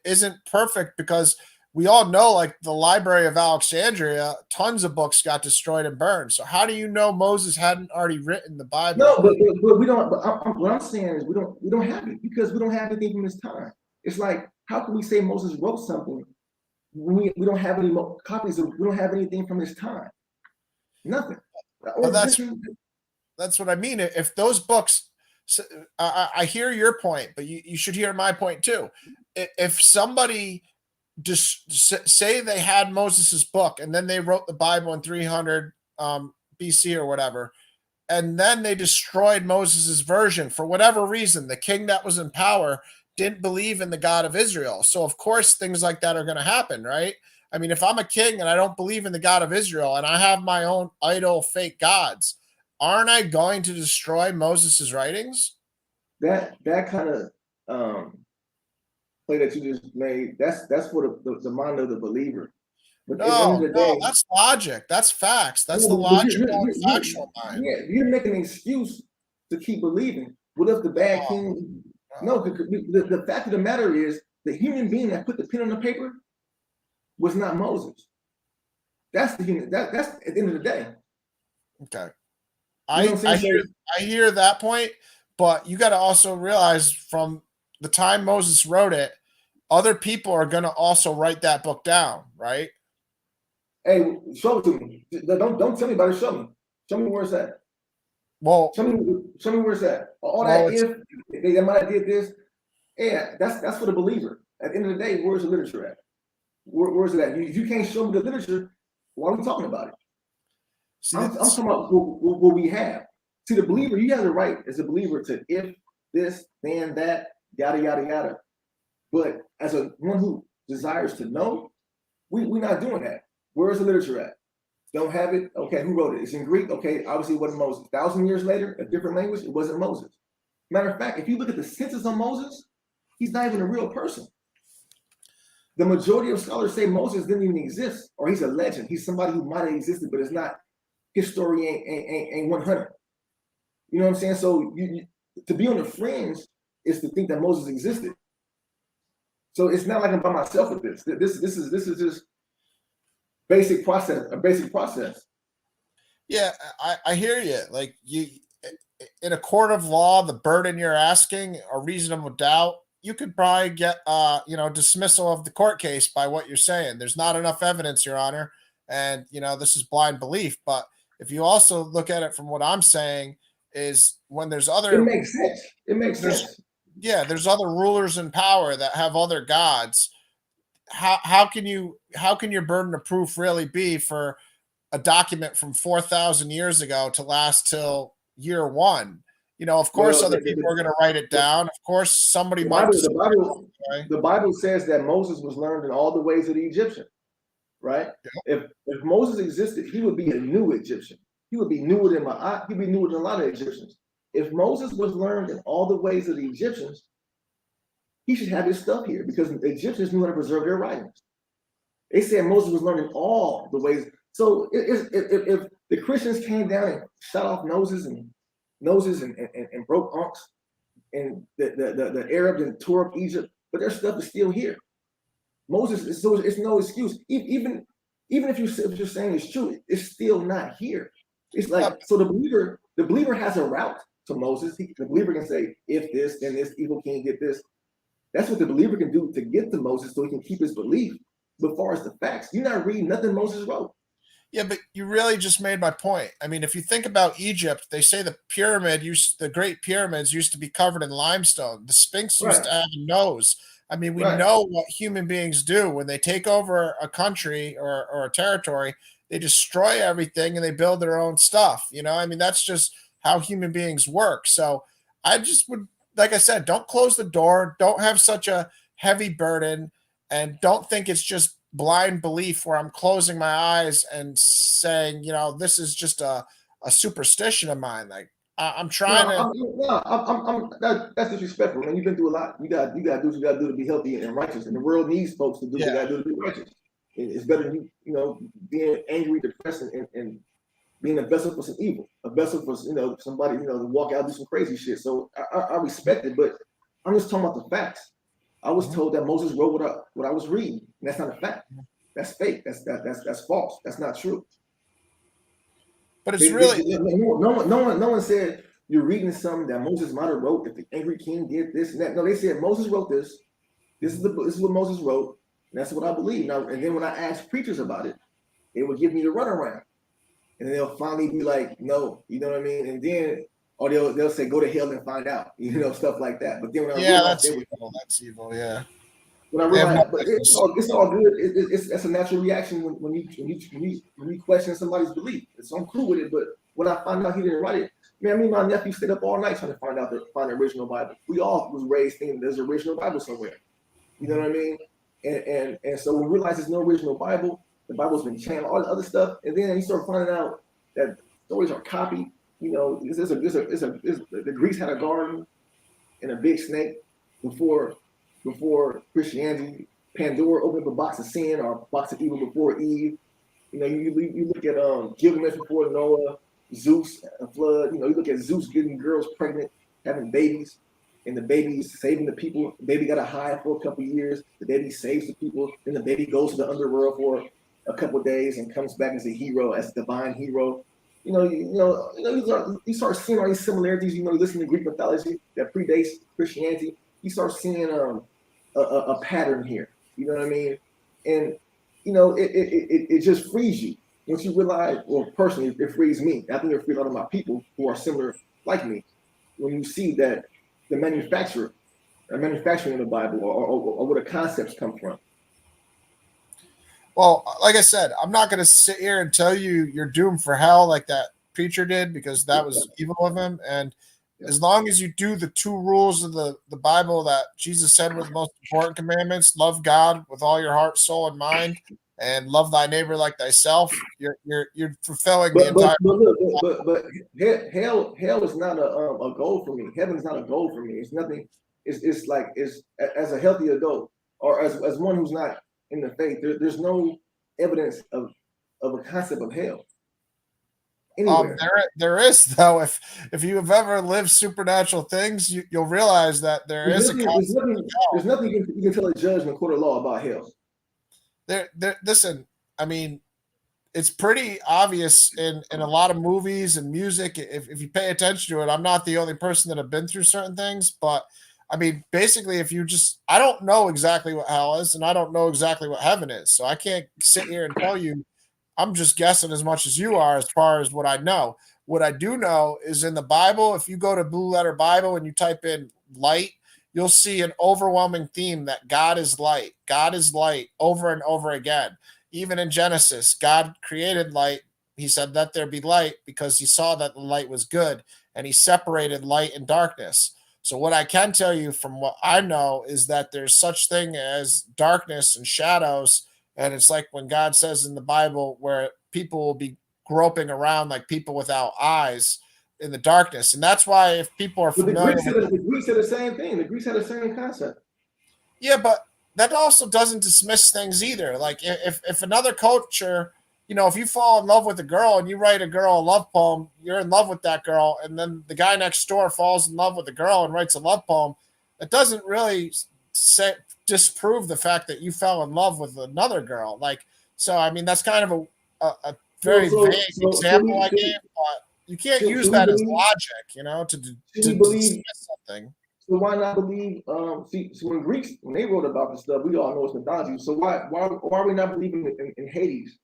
S1: isn't perfect, because we all know, like the Library of Alexandria, tons of books got destroyed and burned. So how do you know Moses hadn't already written the Bible?
S2: No, but we don't. But what I'm saying is we don't have it, because we don't have anything from this time. It's like, how can we say Moses wrote something when we don't have any copies of? We don't have anything from this time. Nothing.
S1: Well, that's what I mean. If those books, I hear your point, but you should hear my point too. If somebody just say they had Moses's book, and then they wrote the Bible in 300 BC or whatever, and then they destroyed Moses's version for whatever reason, the king that was in power didn't believe in the God of Israel. So of course things like that are going to happen, right? I mean, if I'm a king and I don't believe in the God of Israel, and I have my own idol fake gods, aren't I going to destroy Moses's writings?
S2: That kind of play that you just made, that's for the mind of the believer. But at the end of the day,
S1: that's logic. That's facts. That's the logical and factual mind.
S2: Yeah, you're making an excuse to keep believing. What if the bad king? No, the fact of the matter is, the human being that put the pen on the paper was not Moses. That's the human. That's at the end of the day.
S1: Okay,
S2: I
S1: hear that point, but you got to also realize, from the time Moses wrote it, other people are going to also write that book down, right?
S2: Hey, show it to me. Don't tell me about it. Show me where it's at.
S1: Well,
S2: show me where it's at. All that if they might have did this. Yeah, that's for the believer. At the end of the day, where's the literature at? Where's it at? If you can't show me the literature, why are we talking about it?
S1: See,
S2: I'm talking about what we have. See, the believer, you have the right as a believer to if this, then that, yada yada yada. But as a one who desires to know, we're not doing that. Where's the literature at? Don't have it. Okay, who wrote it? It's in Greek. Okay, obviously it wasn't Moses. 1,000 years later, a different language. It wasn't Moses. Matter of fact, if you look at the census on Moses, he's not even a real person. The majority of scholars say Moses didn't even exist, or he's a legend. He's somebody who might have existed, but it's not. History ain't 100. You know what I'm saying? So to be on the fringe is to think that Moses existed. So it's not like I'm by myself with this. This is just basic process, a basic process.
S1: Yeah, I hear you. Like you, in a court of law, the burden you're asking, a reasonable doubt, you could probably get, dismissal of the court case by what you're saying. There's not enough evidence, Your Honor, and this is blind belief. But if you also look at it from what I'm saying, is when there's
S2: It
S1: other,
S2: makes sense. It makes sense.
S1: yeah, there's other rulers in power that have other gods. How can your burden of proof really be for a document from 4,000 years ago to last till year one? Of course,
S2: Well,
S1: other people are going to write it down. Of course, somebody
S2: the
S1: might.
S2: Bible, the Bible, the Bible says that Moses was learned in all the ways of the Egyptian, right?
S1: Yeah.
S2: If Moses existed, he would be a new Egyptian. He would be newer than he'd be newer than a lot of Egyptians. If Moses was learned in all the ways of the Egyptians, he should have his stuff here because the Egyptians knew how to preserve their writings. They said Moses was learning all the ways. So if the Christians came down and shot off noses and broke unks, and the Arabs and tore up Egypt, but their stuff is still here. Moses, so it's no excuse. Even if you're saying it's true, it's still not here. It's like, so the believer has a route to Moses. The believer can say, if this, then this, evil king get this. That's what the believer can do to get to Moses so he can keep his belief. But as far as the facts, you're not reading nothing Moses wrote.
S1: Yeah, but you really just made my point. I mean, if you think about Egypt, they say the Great Pyramids used to be covered in limestone. The Sphinx used to have a nose. I mean, we know what human beings do when they take over a country or a territory. They destroy everything and they build their own stuff. I mean, that's just how human beings work. So I just would, like I said, don't close the door. Don't have such a heavy burden, and don't think it's just blind belief where I'm closing my eyes and saying, this is just a superstition of mine. Like I'm trying
S2: that's disrespectful, man. You've been through a lot. You got to do what you got to do to be healthy and righteous. And the world needs folks to do what they got to do to be righteous. It's better than being angry, depressed, and being a vessel for some evil, a vessel for somebody to walk out and do some crazy shit. So I respect it, but I'm just talking about the facts. I was told that Moses wrote what I was reading, and that's not a fact. That's fake. That's false. That's not true.
S1: But it's really
S2: no one said you're reading something that Moses might have wrote. If the angry king did this and that, no, they said Moses wrote this. This is what Moses wrote, and that's what I believe. Now, and then when I ask preachers about it, they would give me the runaround, and then they'll finally be like, "No," you know what I mean? And then, or they'll say, "Go to hell and find out," stuff like that. But then when I
S1: realized that's evil. Yeah.
S2: When I realized, but it's all good. That's a natural reaction when you question somebody's belief. So I'm cool with it. But when I find out he didn't write it, man, me and my nephew stayed up all night trying to find the original Bible. We all was raised thinking there's an original Bible somewhere. You know what I mean? And so we realize there's no original Bible. The Bible's been channeled, all the other stuff, and then you start finding out that stories are copied. The Greeks had a garden and a big snake before Christianity. Pandora opened up a box of sin or a box of evil before Eve. You look at Gilgamesh before Noah, Zeus, a flood. You look at Zeus getting girls pregnant, having babies, and the baby's saving the people. The baby got to hide for a couple of years. The baby saves the people. Then the baby goes to the underworld for a couple of days and comes back as a hero, as a divine hero. You start seeing all these similarities. You listen to Greek mythology that predates Christianity. You start seeing a pattern here. You know what I mean? And it just frees you once you realize. Well, personally, it frees me. I think it frees a lot of my people who are similar like me. When you see that the manufacturer, manufacturing of the Bible, or where the concepts come from.
S1: Well, like I said, I'm not going to sit here and tell you you're doomed for hell like that preacher did, because that was evil of him. And
S2: Yeah.
S1: as long as you do the two rules of the Bible that Jesus said were the most important commandments, love God with all your heart, soul, and mind, and love thy neighbor like thyself, you're fulfilling the entire.
S2: But hell is not a goal for me. Heaven is not a goal for me. It's nothing. It's like, it's as a healthy adult, or as one who's not in the faith. There's no evidence of a concept of hell anywhere.
S1: There is, though. If you have ever lived supernatural things, you'll realize that there is a concept of hell.
S2: There's nothing you can tell a judge in a court of law about hell.
S1: Listen, I mean, it's pretty obvious in a lot of movies and music. If you pay attention to it, I'm not the only person that have been through certain things, but I mean, basically, if you just, I don't know exactly what hell is, and I don't know exactly what heaven is, so I can't sit here and tell you. I'm just guessing as much as you are as far as what I know. What I do know is in the Bible, if you go to Blue Letter Bible and you type in light, you'll see an overwhelming theme that God is light. God is light over and over again. Even in Genesis, God created light. He said, let there be light, because he saw that the light was good, and he separated light and darkness. So what I can tell you from what I know is that there's such thing as darkness and shadows. And it's like when God says in the Bible where people will be groping around like people without eyes in the darkness. And that's why if people are
S2: But
S1: familiar with
S2: the Greeks said the same thing. The Greeks had the same concept.
S1: Yeah, but that also doesn't dismiss things either. Like if another culture, if you fall in love with a girl and you write a girl a love poem, you're in love with that girl, and then the guy next door falls in love with a girl and writes a love poem, it doesn't really disprove the fact that you fell in love with another girl. Like, so I mean, that's kind of a very vague example I gave, but you can't use that as logic, to dismiss something.
S2: So why not believe? So when Greeks, when they wrote about this stuff, we all know it's mythology. So why are we not believing in Hades?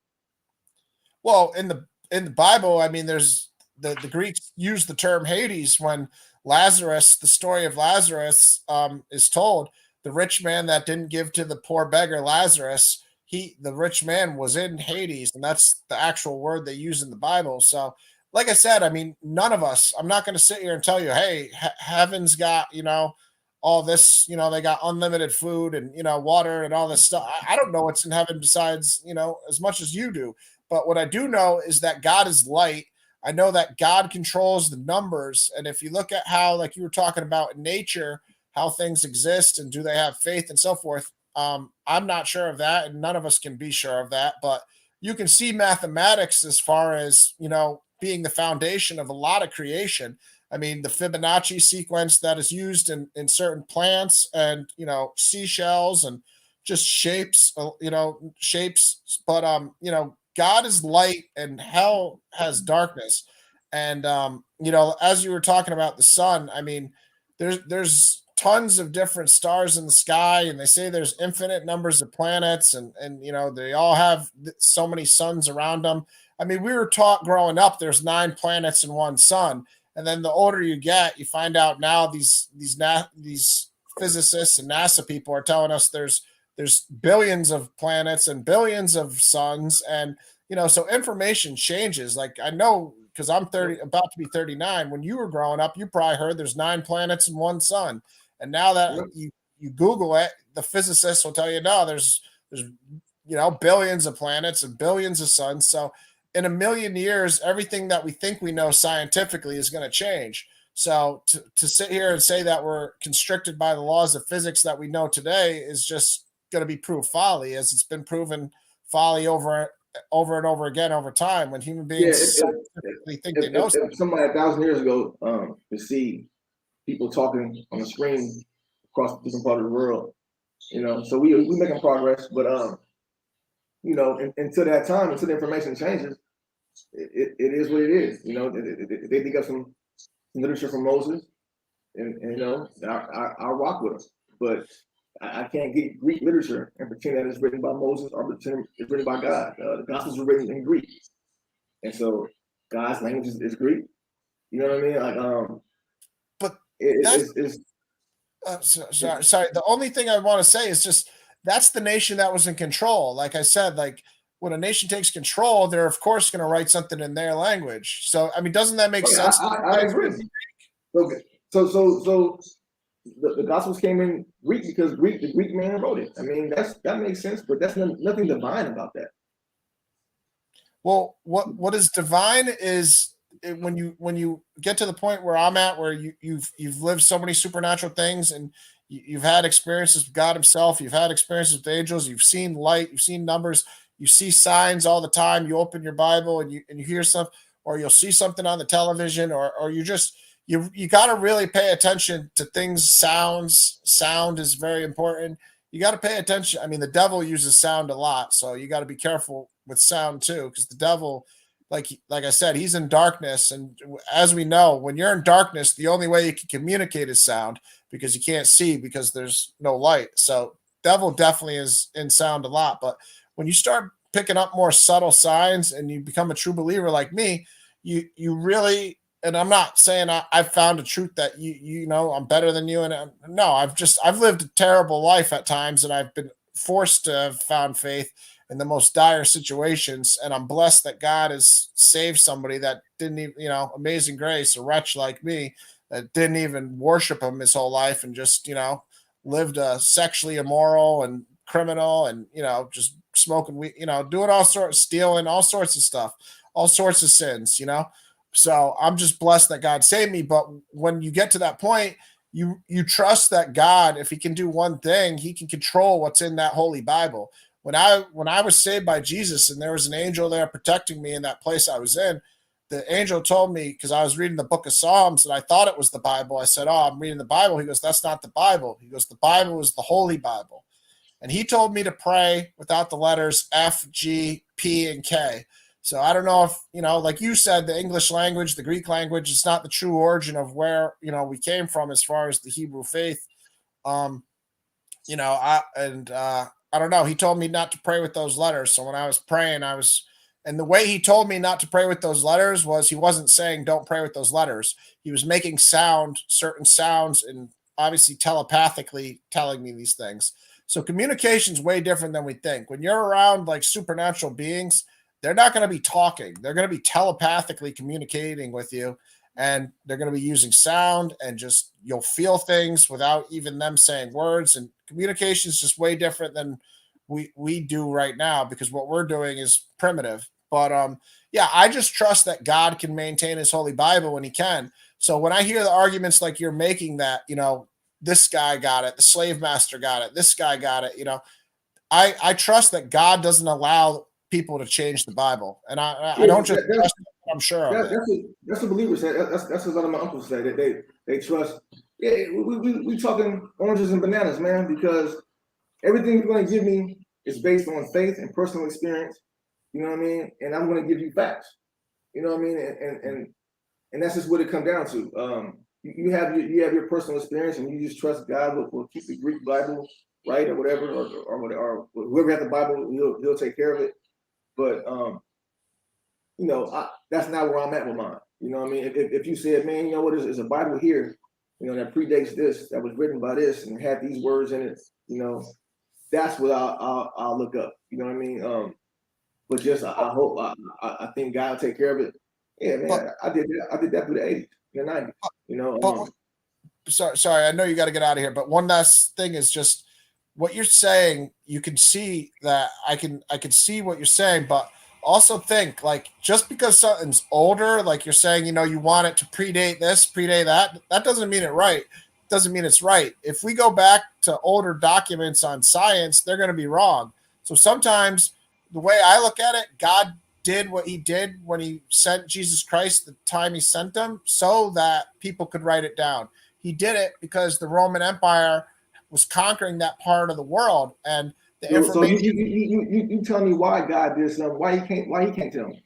S1: Well, in the Bible, I mean, there's the Greeks use the term Hades when Lazarus, the story of Lazarus, is told. The rich man that didn't give to the poor beggar Lazarus, the rich man was in Hades, and that's the actual word they use in the Bible. So, like I said, I mean, none of us. I'm not going to sit here and tell you, hey, heaven's got all this. They got unlimited food and water and all this stuff. I don't know what's in heaven besides as much as you do. But what I do know is that God is light. I know that God controls the numbers. And if you look at how, like you were talking about in nature, how things exist and do they have faith and so forth, I'm not sure of that. And none of us can be sure of that. But you can see mathematics as far as, being the foundation of a lot of creation. I mean, the Fibonacci sequence that is used in certain plants and, seashells and just shapes, shapes. But, God is light and hell has darkness. And as you were talking about the sun, I mean, there's tons of different stars in the sky, and they say there's infinite numbers of planets, and they all have so many suns around them. I mean, we were taught growing up there's 9 planets and 1 sun, and then the older you get, you find out now these physicists and NASA people are telling us there's billions of planets and billions of suns, and so information changes. Like I know because I'm 30, about to be 39. When you were growing up, you probably heard there's 9 planets and 1 sun, and now that you Google it, the physicists will tell you no, there's billions of planets and billions of suns. So in a million years, everything that we think we know scientifically is going to change. So to sit here and say that we're constricted by the laws of physics that we know today is just going to be proved folly, as it's been proven folly over and over again over time when human beings think they know something.
S2: If somebody 1,000 years ago could see people talking on the screen across different part of the world, so we making progress, but until that time, until the information changes, it is what it is. They think of some literature from Moses, and I'll rock with them, but I can't get Greek literature and pretend that it's written by Moses or pretend it's written by God. The Gospels were written in Greek, and so God's language is Greek. You know what I mean? Like,
S1: but
S2: it's
S1: Sorry. The only thing I want to say is just that's the nation that was in control. Like I said, like when a nation takes control, they're of course going to write something in their language. So I mean, doesn't that make
S2: Okay,
S1: sense?
S2: I agree. Okay, so the Gospels came in Greek because the Greek man wrote it. I mean, that makes sense, but that's nothing divine about that.
S1: Well, what is divine is when you get to the point where I'm at, where you've lived so many supernatural things, and you've had experiences with God Himself, you've had experiences with angels, you've seen light, you've seen numbers, you see signs all the time. You open your Bible and you hear stuff, or you'll see something on the television, or you just you got to really pay attention to things. Sound is very important. You got to pay attention. I mean, the devil uses sound a lot, so you got to be careful with sound too, because the devil, like I said, he's in darkness, and as we know, when you're in darkness, the only way you can communicate is sound, because you can't see because there's no light. So devil definitely is in sound a lot, but when you start picking up more subtle signs and you become a true believer like me, you really, and I'm not saying I've found a truth that you know I'm better than you, and no, I've lived a terrible life at times, and I've been forced to have found faith in the most dire situations, and I'm blessed that God has saved somebody that didn't even, amazing grace, a wretch like me that didn't even worship Him his whole life, and just lived a sexually immoral and criminal, and just smoking weed, doing all sorts, stealing, all sorts of stuff, all sorts of sins. So I'm just blessed that God saved me. But when you get to that point, you trust that God, if He can do one thing, He can control what's in that Holy Bible. When I was saved by Jesus, and there was an angel there protecting me in that place I was in, the angel told me, because I was reading the book of Psalms and I thought it was the Bible. I said, "Oh, I'm reading the Bible." He goes, "That's not the Bible." He goes, "The Bible is the Holy Bible." And he told me to pray without the letters F, G, P, and K. So I don't know if, like you said, the English language, the Greek language is not the true origin of where, we came from as far as the Hebrew faith. Um, I don't know. He told me not to pray with those letters. So when I was praying, and the way he told me not to pray with those letters was, he wasn't saying don't pray with those letters. He was making certain sounds, and obviously telepathically telling me these things. So communication is way different than we think. When you're around like supernatural beings, they're not going to be talking. They're going to be telepathically communicating with you, and they're going to be using sound, and just you'll feel things without even them saying words. And communication is just way different than we do right now, because what we're doing is primitive. But yeah, I just trust that God can maintain His Holy Bible when He can. So when I hear the arguments like you're making, that this guy got it, the slave master got it, this guy got it, I trust that God doesn't allow people to change the Bible, and I don't just trust it, I'm sure of it.
S2: That's what believers say. That's what a lot of my uncles say, that they trust. Yeah, we talking oranges and bananas, man, because everything you're going to give me is based on faith and personal experience. You know what I mean? And I'm going to give you facts. You know what I mean? And that's just what it comes down to. You have your personal experience, and you just trust God will keep the Greek Bible right, or whatever, or whoever has the Bible, he'll take care of it. But that's not where I'm at with mine. You know what I mean? If you said, man, you know what, there's a Bible here, that predates this, that was written by this and had these words in it, that's what I'll look up. You know what I mean? But just I hope I think God will take care of it. Yeah, man,
S1: But
S2: I did that through the 80s and the 90s.
S1: but sorry, I know you got to get out of here, but one last thing is just what you're saying. You can see that I can see what you're saying, but also think, like, just because something's older, like you're saying, you want it to predate this, predate that doesn't mean doesn't mean it's right. If we go back to older documents on science, they're going to be wrong. So sometimes the way I look at it, God did what He did when He sent Jesus Christ, the time He sent Him, so that people could write it down. He did it because the Roman Empire was conquering that part of the world, and the
S2: so
S1: information.
S2: you tell me why God did something. Why he can't tell me?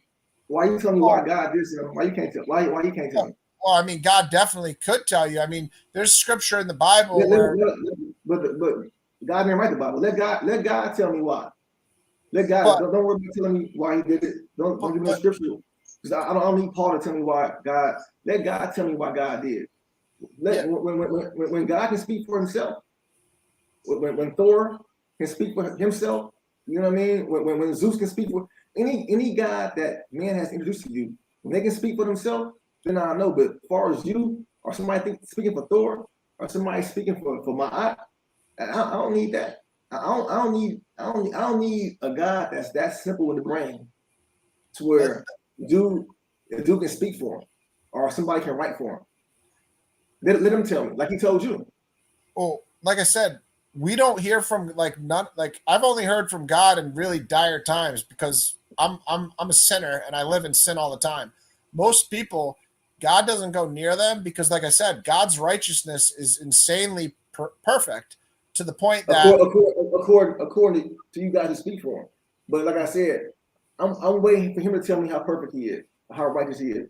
S2: Why you tell me why God did something? Why you can't tell? Why he can't tell me?
S1: Well, I mean, God definitely could tell you. I mean, there's scripture in the Bible
S2: but God didn't write the Bible. Let God tell me why. Let God,
S1: but
S2: don't worry about telling me why He did it. Don't give me no scripture, because I don't need Paul to tell me why God. Let God tell me why God did.
S1: Yeah.
S2: When God can speak for himself, when Thor can speak for himself, you know what I mean? When Zeus can speak for any god that man has introduced to you, when they can speak for themselves, then I know. But as far as you or somebody speaking for Thor or somebody speaking for my I don't need that. I don't need a God that's that simple in the brain to where dude can speak for him or somebody can write for him. Let him tell me, like he told you.
S1: Well, like I said, we don't hear from I've only heard from God in really dire times because I'm a sinner and I live in sin all the time. Most people, God doesn't go near them because, like I said, God's righteousness is insanely perfect to the point that
S2: According to you guys to speak for him. But like I said, I'm waiting for him to tell me how perfect he is, how righteous he is.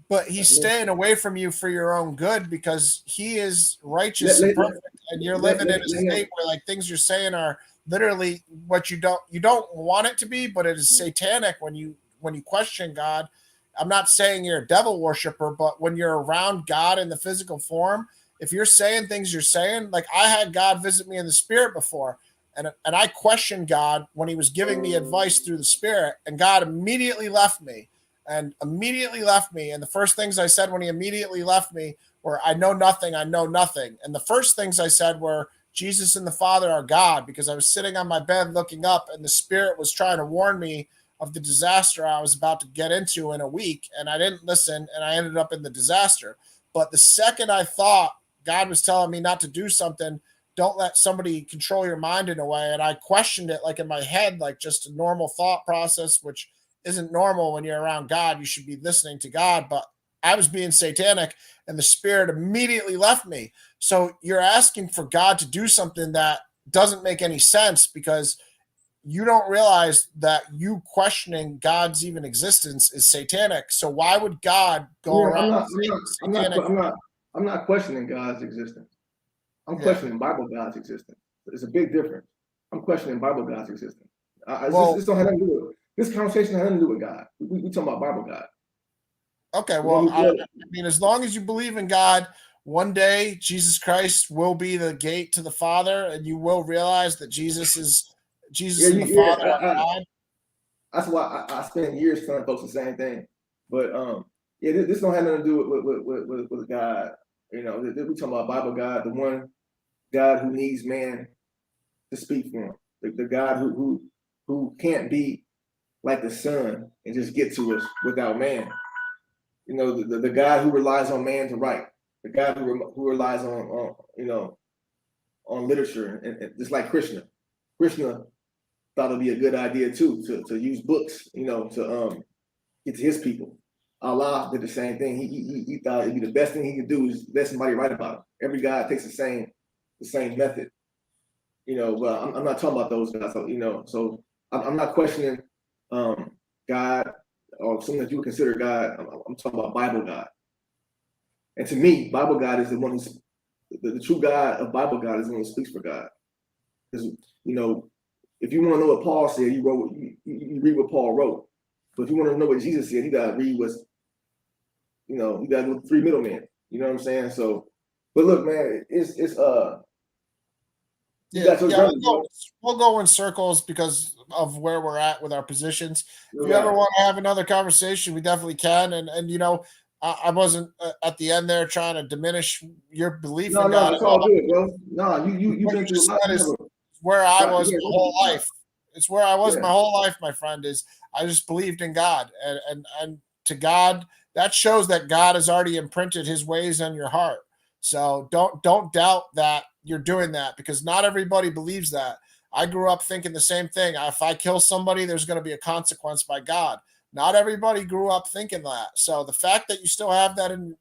S1: but he's staying away from you for your own good because he is righteous
S2: Let,
S1: and
S2: let,
S1: perfect, and you're living in a
S2: let him,
S1: state where like things you're saying are literally what you don't want it to be, but it is satanic when you question God. I'm not saying you're a devil worshiper, but when you're around God in the physical form, if you're saying things you're saying, like I had God visit me in the spirit before, and I questioned God when he was giving me advice through the spirit, and God immediately left me and immediately left me. And the first things I said when he immediately left me were, I know nothing, I know nothing. And the first things I said were, Jesus and the Father are God, because I was sitting on my bed looking up and the Spirit was trying to warn me of the disaster I was about to get into in a week. And I didn't listen and I ended up in the disaster. But the second I thought God was telling me not to do something, don't let somebody control your mind in a way. And I questioned it like in my head, like just a normal thought process, which isn't normal when you're around God. You should be listening to God. But I was being satanic and the spirit immediately left me. So you're asking for God to do something that doesn't make any sense because you don't realize that you questioning God's even existence is satanic. So why would God go around satanic?
S2: I'm not questioning God's existence. I'm
S1: Yeah.
S2: questioning Bible God's existence. It's a big difference. I'm questioning Bible God's existence.
S1: Well,
S2: This don't have nothing to do with this conversation. Has nothing to do with God. We talking about Bible God.
S1: okay.
S2: The one
S1: Well,
S2: who created.
S1: I mean, as long as you believe in God, one day Jesus Christ will be the gate to the Father, and you will realize that
S2: Yeah,
S1: Jesus and the Father are God.
S2: that's why I spent years telling folks the same thing. But yeah, this don't have nothing to do with God. You know, we talking about Bible God, the one God who needs man to speak for him, the God who can't be like the Son and just get to us without man. You know, the God who relies on man to write, the God who relies on you know on literature, and just like Krishna. Krishna thought it'd be a good idea too to use books, you know, to get to his people. Allah did the same thing. He thought it'd be the best thing he could do is let somebody write about him. Every God takes the same method, you know. But I'm not talking about those guys, you know. So I'm not questioning God or something that you would consider God. I'm talking about Bible God. And to me, Bible God is the one who's the true God of Bible God is the one who speaks for God. Because you know, if you want to know what Paul said, you read what Paul wrote. But if you want to know what Jesus said, you gotta read what's, you know, you gotta go three middlemen. You know what I'm saying? So, but look, man, it's you
S1: Yeah,
S2: got your
S1: yeah,
S2: journey, bro.
S1: we'll go in circles because of where we're at with our positions. If
S2: You
S1: you ever
S2: got it.
S1: want to have another conversation, we definitely can. And you know, I wasn't at the end there trying to diminish your belief in
S2: No,
S1: God
S2: it's
S1: at
S2: all
S1: all.
S2: good, bro. No, you've
S1: What you
S2: been through a
S1: just
S2: lot.
S1: said
S2: You
S1: is
S2: never
S1: where I
S2: got
S1: was
S2: you
S1: my whole
S2: got
S1: life. It's where I was
S2: yeah.
S1: my whole life, my friend. Is I just believed in God, and to God, that shows that God has already imprinted His ways on your heart. So don't doubt that you're doing that because not everybody believes that. I grew up thinking the same thing. If I kill somebody, there's going to be a consequence by God. Not everybody grew up thinking that. So the fact that you still have that in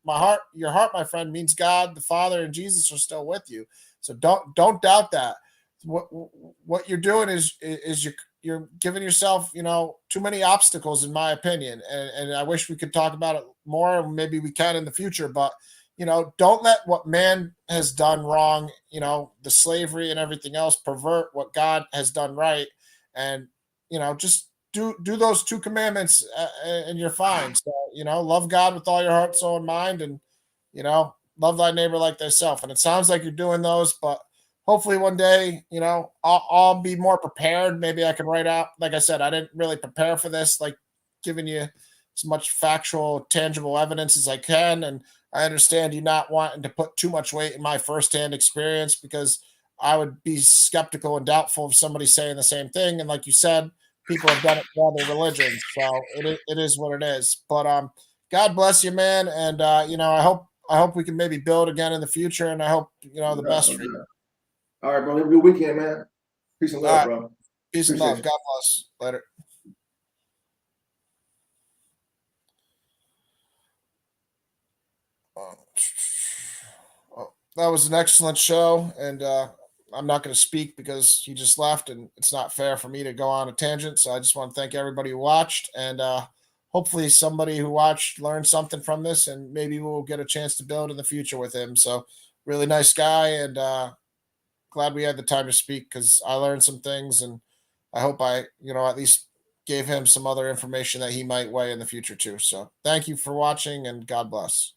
S1: your heart, my friend, means God, the Father, and Jesus are still with you. So don't doubt that. What you're doing is you're giving yourself, you know, too many obstacles, in my opinion. And I wish we could talk about it more. Maybe we can in the future, but you know, don't let what man has done wrong, you know, the slavery and everything else, pervert what God has done right. And you know, just do those two commandments, and you're fine. So you know, love God with all your heart, soul, and mind, and you know, love thy neighbor like thyself. And it sounds like you're doing those, but hopefully one day, I'll be more prepared. Maybe I can write out, like I said, I didn't really prepare for this, like giving you as much factual, tangible evidence as I can. And I understand you not wanting to put too much weight in my firsthand experience because I would be skeptical and doubtful of somebody saying the same thing. And like you said, people have done it for other religions, so it is what it is. But God bless you, man, and I hope we can maybe build again in the future, and I hope the
S2: Yeah,
S1: best for you.
S2: all right, bro. Have a good weekend, man. Peace and
S1: All
S2: love,
S1: right,
S2: bro.
S1: peace and
S2: Appreciate
S1: love.
S2: you.
S1: God bless. Later. Uh, that was an excellent show, and I'm not going to speak because he just left, and it's not fair for me to go on a tangent. So I just want to thank everybody who watched, and hopefully somebody who watched learned something from this, and maybe we'll get a chance to build in the future with him. So really nice guy, and glad we had the time to speak because I learned some things, and I hope I at least gave him some other information that he might weigh in the future too. So thank you for watching, and God bless.